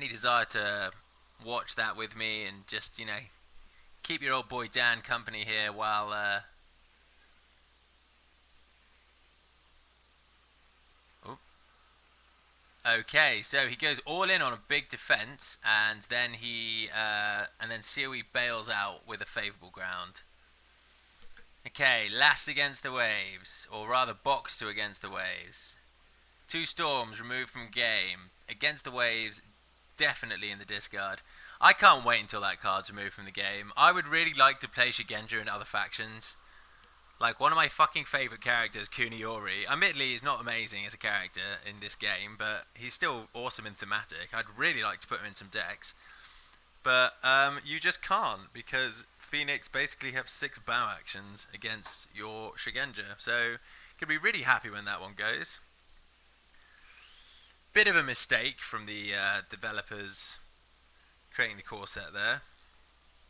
desire to watch that with me and just keep your old boy Dan company here while okay, so he goes all in on a big defense, and then COE bails out with a favourable ground. Okay, last against the waves, or rather box to against the waves. Two storms removed from game. Against the waves, definitely in the discard. I can't wait until that card's removed from the game. I would really like to play Shigenja in other factions. Like, one of my fucking favourite characters, Kuniori, admittedly he's not amazing as a character in this game, but he's still awesome and thematic. I'd really like to put him in some decks. But you just can't, because Phoenix basically have 6 bow actions against your Shigenja. So, you could be really happy when that one goes. Bit of a mistake from the developers creating the core set there.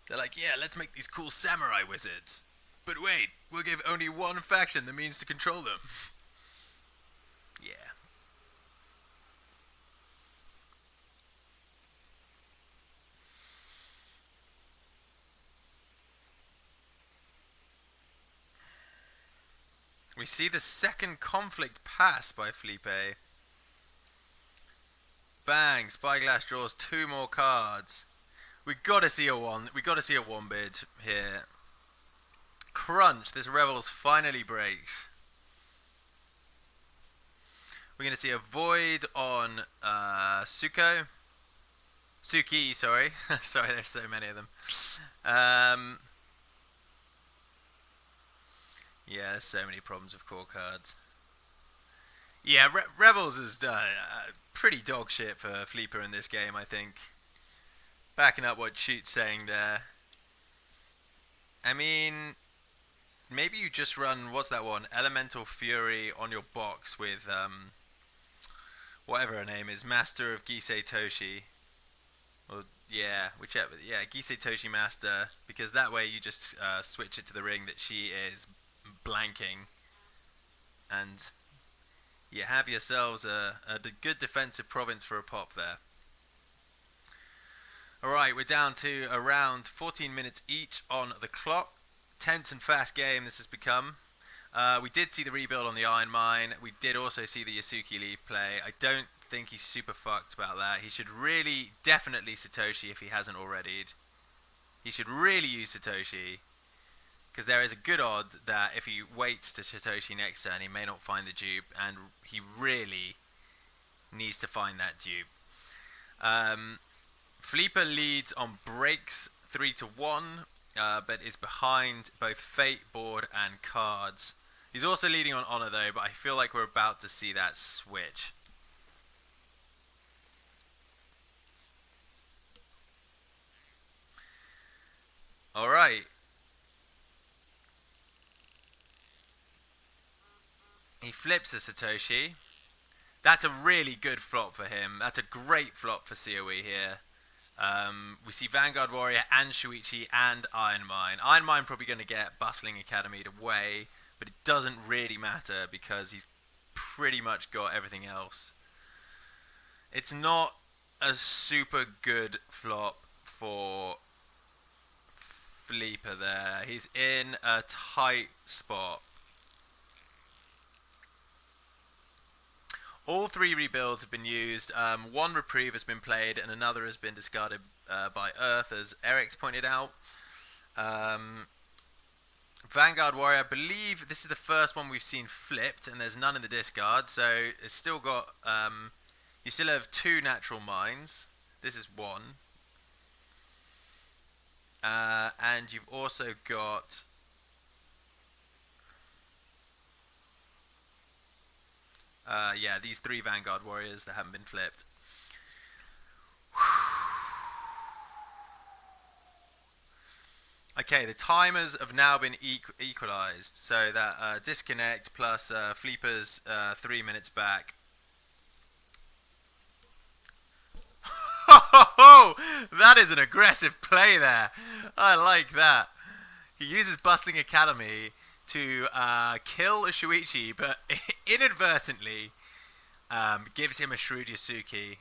They're like, yeah, let's make these cool samurai wizards. But wait, we'll give only one faction the means to control them. Yeah. We see the second conflict pass by Felipe. Bang! Spyglass draws 2 more cards. We gotta see a one bid here. Crunch! This Revels finally breaks. We're going to see a Void on Suki, sorry. Sorry, there's so many of them. Yeah, there's so many problems with core cards. Yeah, Revels is pretty dog shit for Fleeper in this game, I think. Backing up what Shoot's saying there. I mean, maybe you just run, what's that one? Elemental Fury on your box with, whatever her name is, Master of Gisei Toshi. Or, yeah, whichever. Yeah, Gisei Toshi Master, because that way you just switch it to the ring that she is blanking. And you have yourselves a good defensive province for a pop there. Alright, we're down to around 14 minutes each on the clock. Tense and fast game this has become. We did see the rebuild on the Iron Mine. We did also see the Yasuki Leaf play. I don't think he's super fucked about that. He should really, definitely Satoshi if he hasn't already. He should really use Satoshi. Because there is a good odd that if he waits to Satoshi next turn, he may not find the dupe. And he really needs to find that dupe. Fleeper leads on breaks 3-1, but is behind both Fate, Board, and Cards. He's also leading on Honor though, but I feel like we're about to see that switch. Alright. He flips a Satoshi. That's a really good flop for him. That's a great flop for COE here. We see Vanguard Warrior and Shuichi and Iron Mine. Iron Mine probably going to get Bustling Academy away, but it doesn't really matter because he's pretty much got everything else. It's not a super good flop for Felipe there. He's in a tight spot. All 3 rebuilds have been used. 1 reprieve has been played, and another has been discarded by Earth, as Eric's pointed out. Vanguard Warrior, I believe this is the first one we've seen flipped, and there's none in the discard, so it's still got. You still have 2 natural mines. This is 1. And you've also got. Yeah, these 3 Vanguard Warriors that haven't been flipped. Okay, the timers have now been equalized, so that disconnect plus Fleeper's 3 minutes back. Oh, that is an aggressive play there. I like that. He uses Bustling Academy to kill Shuichi, but inadvertently gives him a Shrewd Yasuki,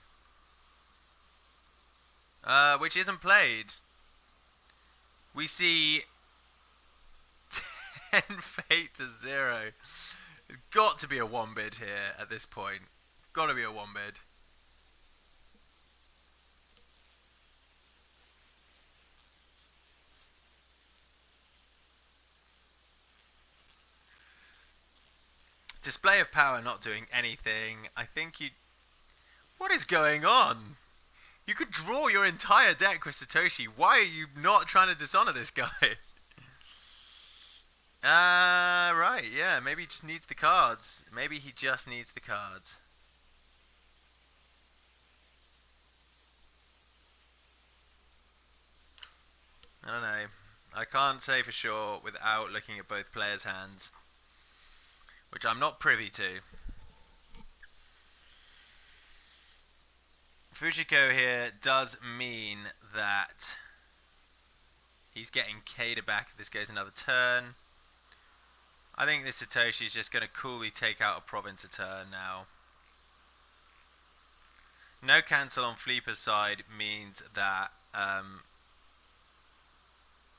which isn't played. We see 10 fate to 0. It's got to be a 1-bid here at this point. Got to be a 1-bid. Display of power not doing anything. I think you... What is going on? You could draw your entire deck with Satoshi. Why are you not trying to dishonor this guy? Right, yeah. Maybe he just needs the cards. Maybe he just needs the cards. I don't know. I can't say for sure without looking at both players' hands, which I'm not privy to. Fujiko here does mean that he's getting K'd back if this goes another turn. I think this Satoshi is just going to coolly take out a province a turn now. No cancel on Fleeper's side means that,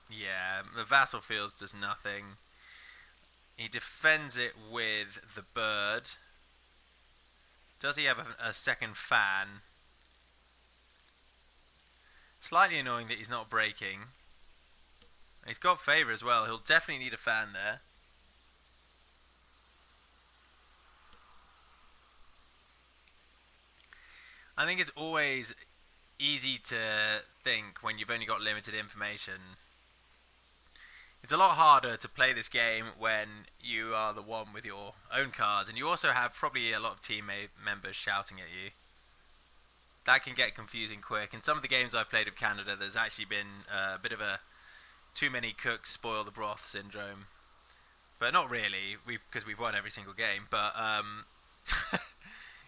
yeah, the Vassal Fields does nothing. He defends it with the bird. Does he have a second fan? Slightly annoying that he's not breaking. He's got favour as well. He'll definitely need a fan there. I think it's always easy to think when you've only got limited information. It's a lot harder to play this game when you are the one with your own cards, and you also have probably a lot of teammate members shouting at you. That can get confusing quick. In some of the games I've played of Canada, there's actually been a bit of a too many cooks spoil the broth syndrome. But not really, because we've won every single game. But,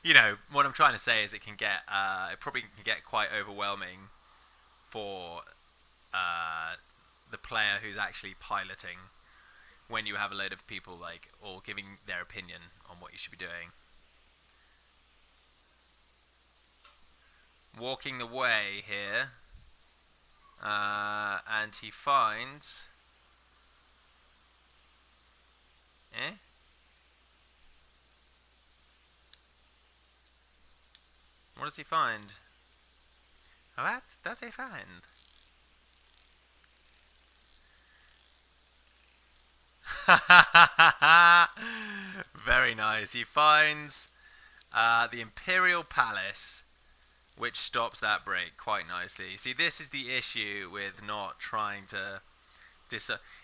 you know, what I'm trying to say is it probably can get quite overwhelming for the player who's actually piloting when you have a load of people like all giving their opinion on what you should be doing. Walking the way here, and he finds what does he find? What does he find? Very nice. He finds the Imperial Palace, which stops that break quite nicely. See, this is the issue with not trying to...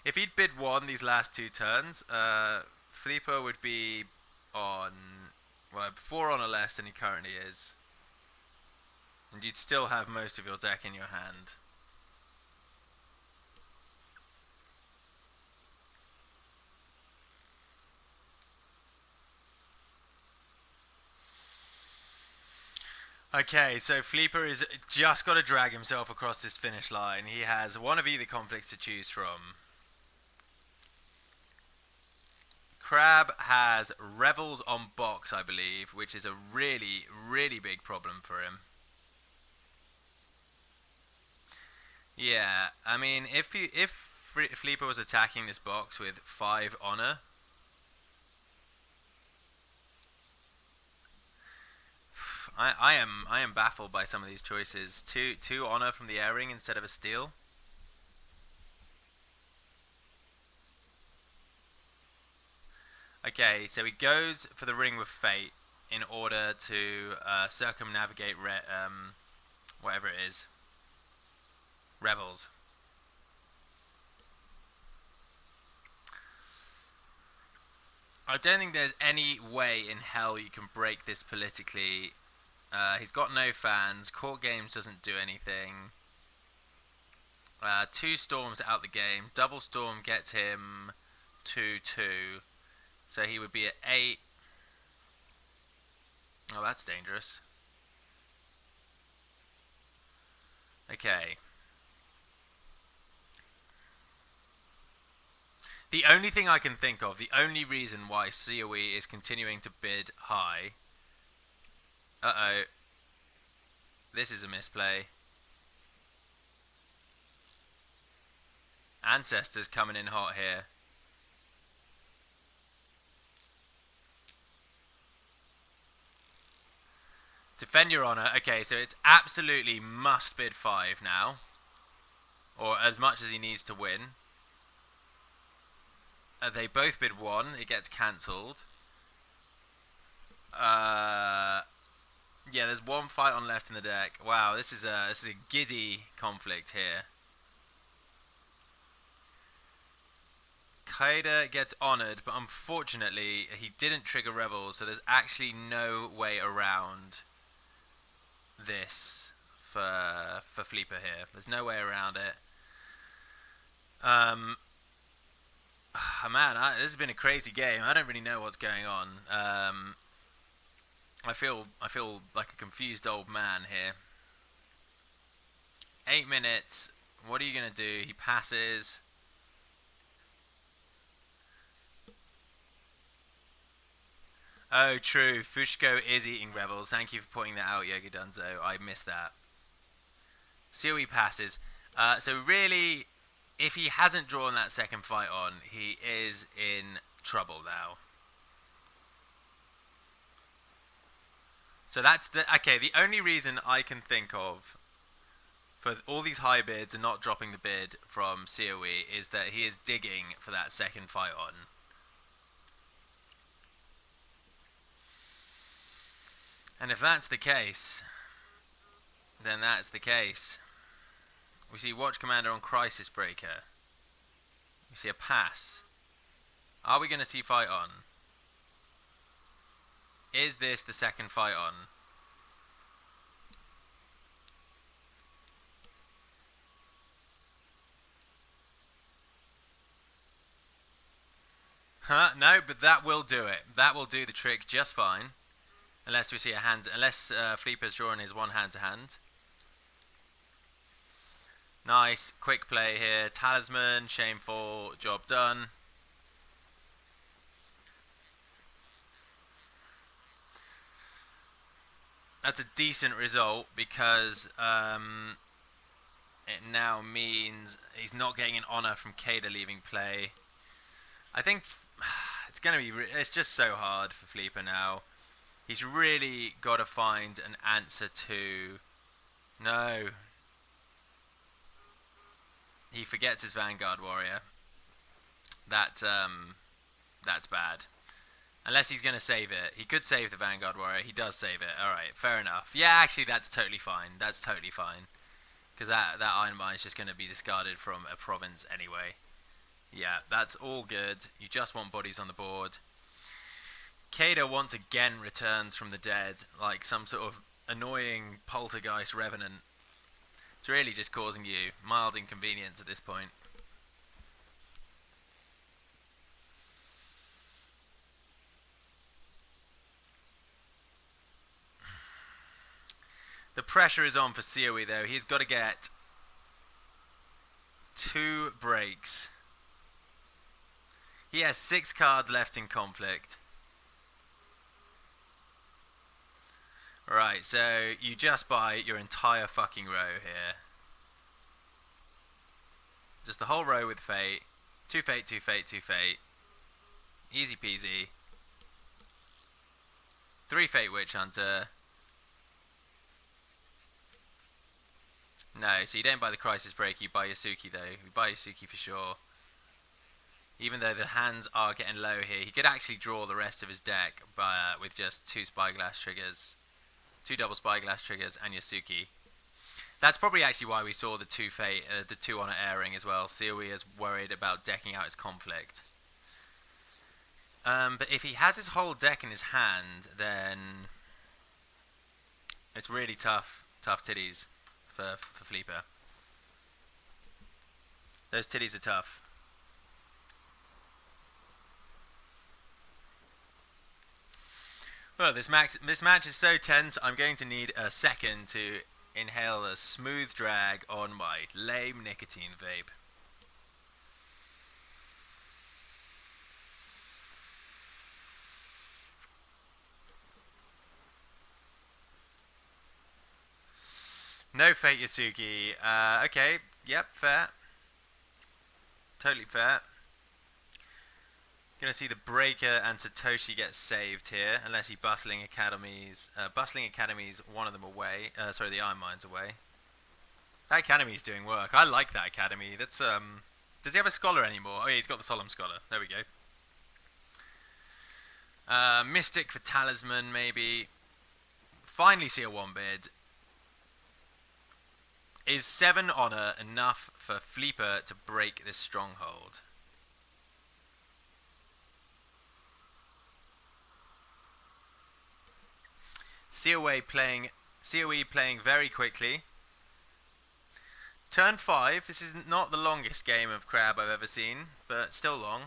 if he'd bid 1 these last 2 turns, Filippo would be on... well, 4 on or less than he currently is. And you'd still have most of your deck in your hand. Okay, so Fleeper is just got to drag himself across this finish line. He has one of either conflicts to choose from. Crab has Revels on box, I believe, which is a really, really big problem for him. Yeah, I mean, if Fleeper was attacking this box with 5 honor, I am baffled by some of these choices. Two honor from the airing instead of a steal. Okay, so he goes for the Ring with Fate in order to circumnavigate whatever it is. Revels. I don't think there's any way in hell you can break this politically. He's got no fans. Court Games doesn't do anything. Two storms out the game. Double storm gets him 2-2. So he would be at 8. Oh, that's dangerous. Okay. The only thing I can think of, the only reason why COE is continuing to bid high. Uh-oh. This is a misplay. Ancestors coming in hot here. Defend your honor. Okay, so it's absolutely must bid 5 now. Or as much as he needs to win. They both bid 1. It gets cancelled. Yeah, there's one fight on left in the deck. Wow, this is a giddy conflict here. Kaida gets honoured, but unfortunately he didn't trigger Rebels, so there's actually no way around this for Fleeper here. There's no way around it. Man, this has been a crazy game. I don't really know what's going on. I feel like a confused old man here. 8 minutes. What are you gonna do? He passes. Oh, true. Fushko is eating Rebels. Thank you for pointing that out, Yogi Dunzo. I missed that. COE passes. So really, if he hasn't drawn that second fight on, he is in trouble now. So that's okay. The only reason I can think of for all these high bids and not dropping the bid from COE is that he is digging for that second fight on. And if that's the case, then that's the case. We see Watch Commander on Crisis Breaker. We see a pass. Are we going to see fight on? Is this the second fight on? No, but that will do it. That will do the trick just fine. Unless we see a hand, unless Fleeper's drawing his one hand to hand. Nice, quick play here. Talisman, shameful, job done. That's a decent result because it now means he's not getting an honor from Kaida leaving play. I think it's gonna be. It's just so hard for Fleeper now. He's really got to find an answer to. No. He forgets his Vanguard Warrior. That's bad. Unless he's going to save it. He could save the Vanguard Warrior. He does save it. Alright, fair enough. Yeah, actually, that's totally fine. That's totally fine. Because that Iron Mine is just going to be discarded from a province anyway. Yeah, that's all good. You just want bodies on the board. Kaida once again returns from the dead, like some sort of annoying poltergeist revenant. It's really just causing you mild inconvenience at this point. The pressure is on for COE though. He's got to get 2 breaks. He has 6 cards left in conflict. Right, so you just buy your entire fucking row here. Just the whole row with Fate. 2 Fate, 2 Fate, 2 Fate. Easy peasy. 3 Fate Witch Hunter. No, so you don't buy the Crisis Break, you buy Yasuki though. You buy Yasuki for sure. Even though the hands are getting low here, he could actually draw the rest of his deck with just 2 Spyglass triggers. 2 double Spyglass triggers and Yasuki. That's probably actually why we saw the 2 Fate, the 2 Honor airing as well. COE is worried about decking out his conflict. But if he has his whole deck in his hand, then it's really tough titties for Fleeper. Those titties are tough. Well, this match is so tense. I'm going to need a second to inhale a smooth drag on my lame nicotine vape. No fake Yasuki. Okay. Yep. Fair. Totally fair. Gonna see the Breaker and Satoshi get saved here, unless he Bustling Academies. Bustling Academies, one of them away. Sorry, the Iron Mine's away. That Academy's doing work. I like that Academy. That's Does he have a Scholar anymore? Oh yeah, he's got the Solemn Scholar. There we go. Mystic for Talisman, maybe. Finally see a Wombeard. Is 7 Honor enough for Fleeper to break this stronghold? COE playing very quickly. Turn 5. This is not the longest game of Crab I've ever seen, but still long.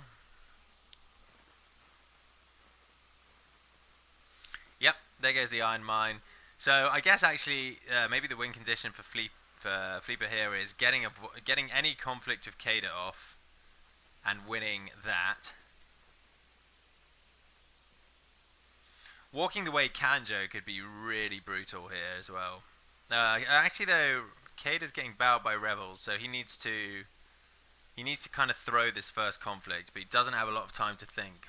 Yep, there goes the Iron Mine. So I guess actually maybe the win condition for Fleeper here is getting any conflict of Kada off and winning that. Walking the way Kanjo could be really brutal here as well. Actually though, Kada's getting bowed by Rebels, so he needs to kind of throw this first conflict, but he doesn't have a lot of time to think.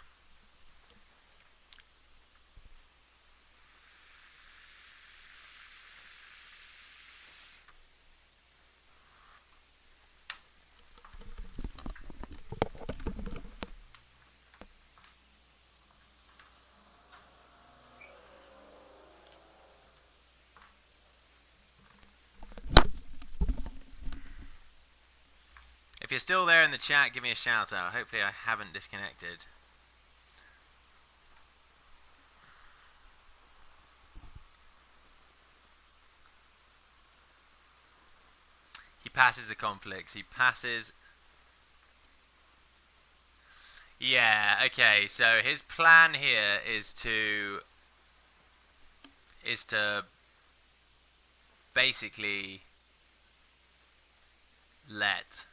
If you're still there in the chat, give me a shout out. Hopefully I haven't disconnected. He passes the conflicts. He passes... Yeah, okay. So his plan here is to basically let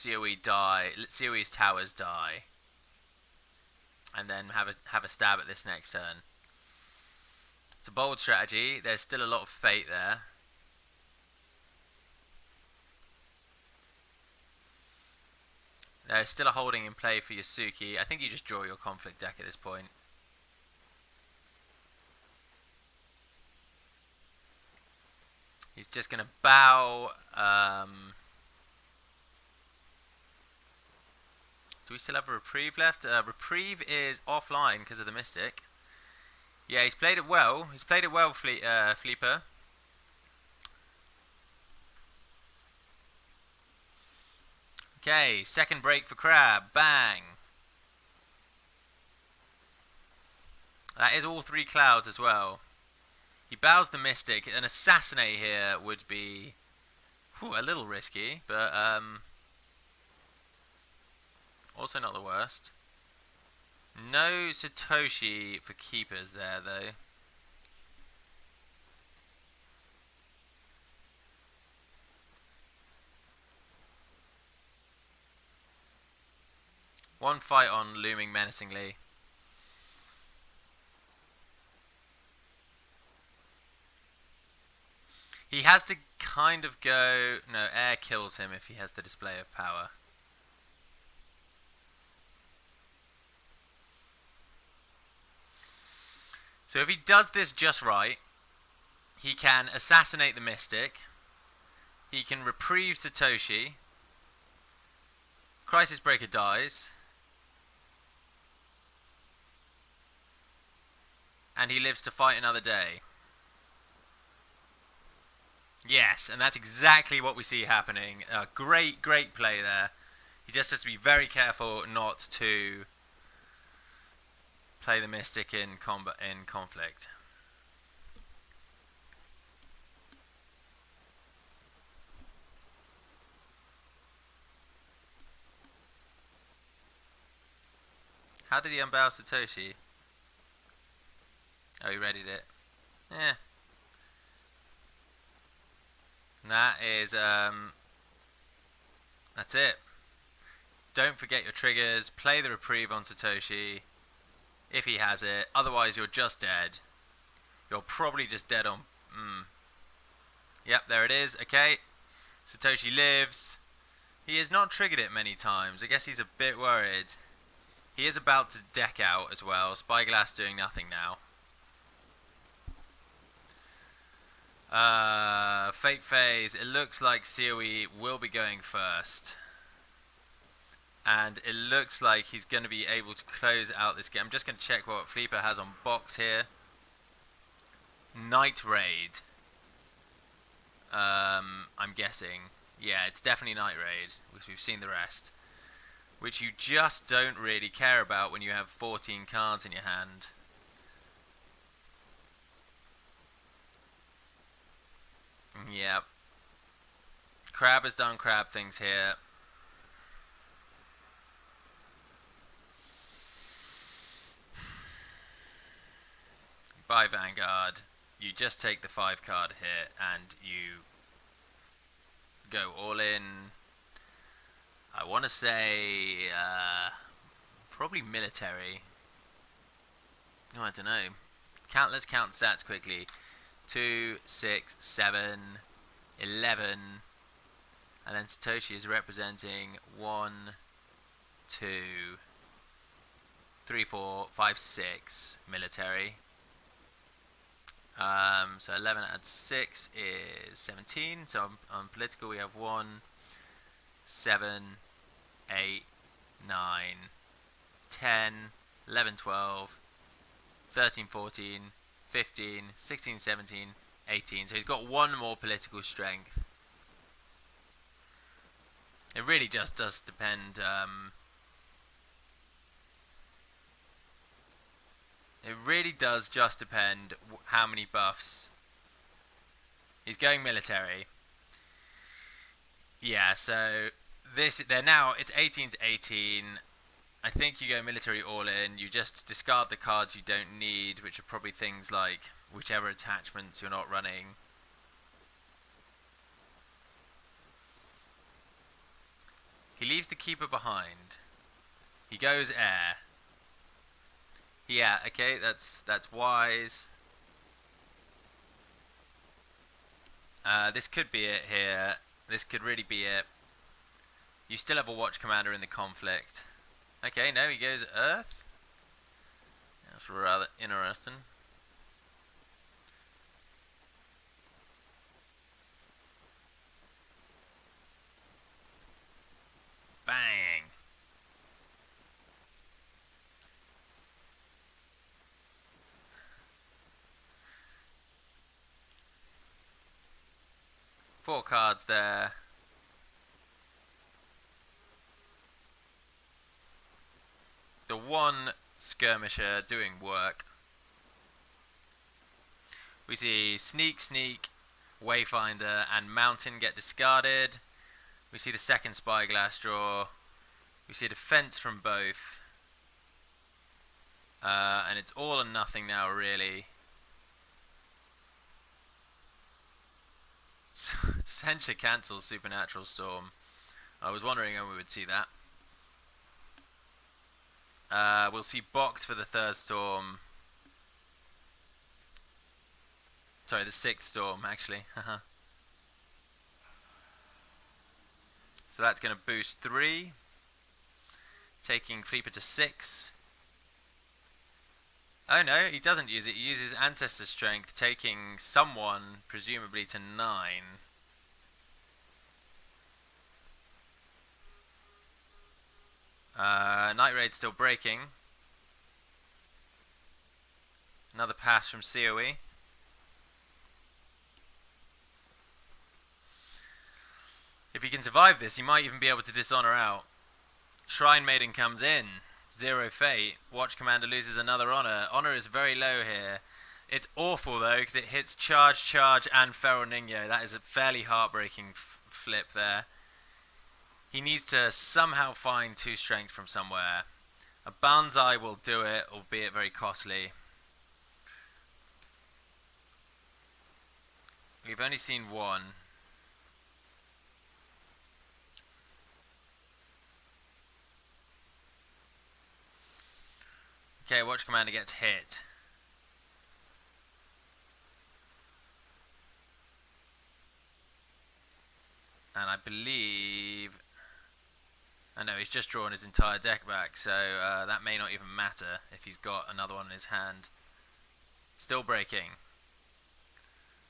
COE die, let COE's towers die, and then have a stab at this next turn. It's a bold strategy. There's still a lot of fate there. There's still a holding in play for Yasuki. I think you just draw your conflict deck at this point. He's just going to bow. Do we still have a Reprieve left? Reprieve is offline because of the Mystic. Yeah, he's played it well. He's played it well, Fleeper. Okay, second break for Crab. Bang. That is all 3 clouds as well. He bows the Mystic. An Assassinate here would be a little risky, but also not the worst. No Satoshi for keepers there, though. One fight on looming menacingly. He has to kind of go... No, air kills him if he has the display of power. So if he does this just right, he can assassinate the Mystic. He can reprieve Satoshi. Crisis Breaker dies. And he lives to fight another day. Yes, and that's exactly what we see happening. Great play there. He just has to be very careful not to play the Mystic in conflict. How did he unbarrel Satoshi? Oh, he readied it. Yeah. And that is, that's it. Don't forget your triggers. Play the reprieve on Satoshi if he has it. Otherwise, you're just dead. You're probably just dead on... Yep, there it is. Okay. Satoshi lives. He has not triggered it many times. I guess he's a bit worried. He is about to deck out as well. Spyglass doing nothing now. Fake phase. It looks like COE will be going first. And it looks like he's going to be able to close out this game. I'm just going to check what Fleeper has on box here. Night Raid. I'm guessing. Yeah, it's definitely Night Raid, which we've seen the rest. Which you just don't really care about when you have 14 cards in your hand. Yep. Crab has done crab things here. By Vanguard, you just take the 5 card hit and you go all in. I want to say probably military. No, I don't know. Let's count stats quickly. 2, 6, 7, 11, and then Satoshi is representing 1, 2, 3, 4, 5, 6 military. So 11 add 6 is 17. So on political we have 1, 7, 8, 9, 10, 11, 12, 13, 14, 15, 16, 17, 18. So he's got one more political strength. It really just does depend. It really does just depend how many buffs. He's going military. Yeah, so they're now, it's 18 to 18. I think you go military all in. You just discard the cards you don't need, which are probably things like whichever attachments you're not running. He leaves the keeper behind. He goes air. Yeah, okay, that's wise. This could be it here. This could really be it. You still have a watch commander in the conflict. Okay, no, he goes Earth. That's rather interesting. Bang! Four cards there. The one skirmisher doing work. We see Sneak, Sneak, Wayfinder, and Mountain get discarded. We see the second Spyglass draw. We see a defense from both. And it's all or nothing now, really. Censure cancels Supernatural Storm. I was wondering when we would see that. We'll see Box for the third Storm. Sorry, the sixth Storm, actually. So that's going to boost 3. Taking Fleeper to 6. Oh no, he doesn't use it. He uses Ancestor Strength, taking someone, presumably, to 9. Night Raid's still breaking. Another pass from COE. If he can survive this, he might even be able to dishonor out. Shrine Maiden comes in. 0 fate. Watch Commander loses another honor. Honor is very low here. It's awful though, because it hits charge, and Feral Ningyo. That is a fairly heartbreaking flip there. He needs to somehow find 2 strength from somewhere. A Banzai will do it, albeit very costly. We've only seen one. Okay, Watch Commander gets hit. And I believe... I know he's just drawn his entire deck back, so that may not even matter if he's got another one in his hand. Still breaking.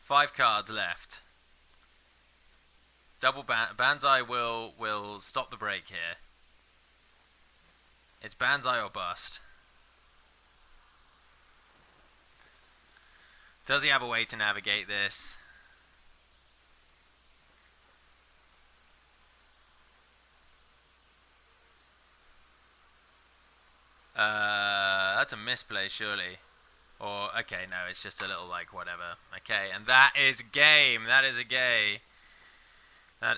5 cards left. Double Banzai will stop the break here. It's Banzai or bust. Does he have a way to navigate this? That's a misplay, surely. Or, okay, no, it's just a little, like, whatever. Okay, and that is game. That is a gay.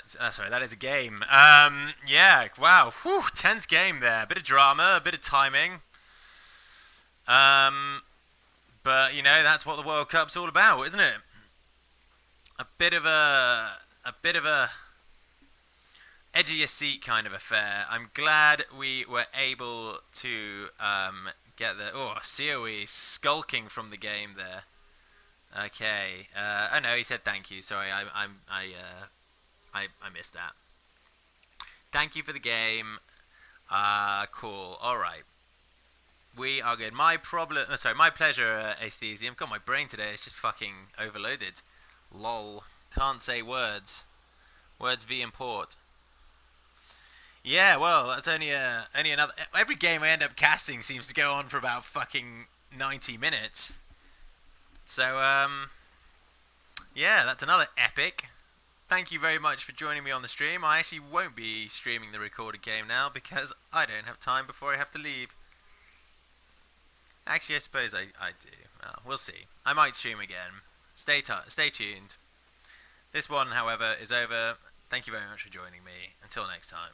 Sorry, that is a game. Yeah, wow. Whew, tense game there. A bit of drama, a bit of timing. But, you know, that's what the World Cup's all about, isn't it? A bit of a edge of your seat kind of affair. I'm glad we were able to get the COE skulking from the game there. Okay. Oh no, he said thank you. Sorry, I missed that. Thank you for the game. Cool. All right. We are good. My pleasure, Aesthesium. God, my brain today is just fucking overloaded. Lol. Can't say words. Words v import. Yeah, well, that's only another. Every game I end up casting seems to go on for about fucking 90 minutes. So, yeah, that's another epic. Thank you very much for joining me on the stream. I actually won't be streaming the recorded game now because I don't have time before I have to leave. Actually, I suppose I do. Well, we'll see. I might stream again. Stay tuned. This one, however, is over. Thank you very much for joining me. Until next time.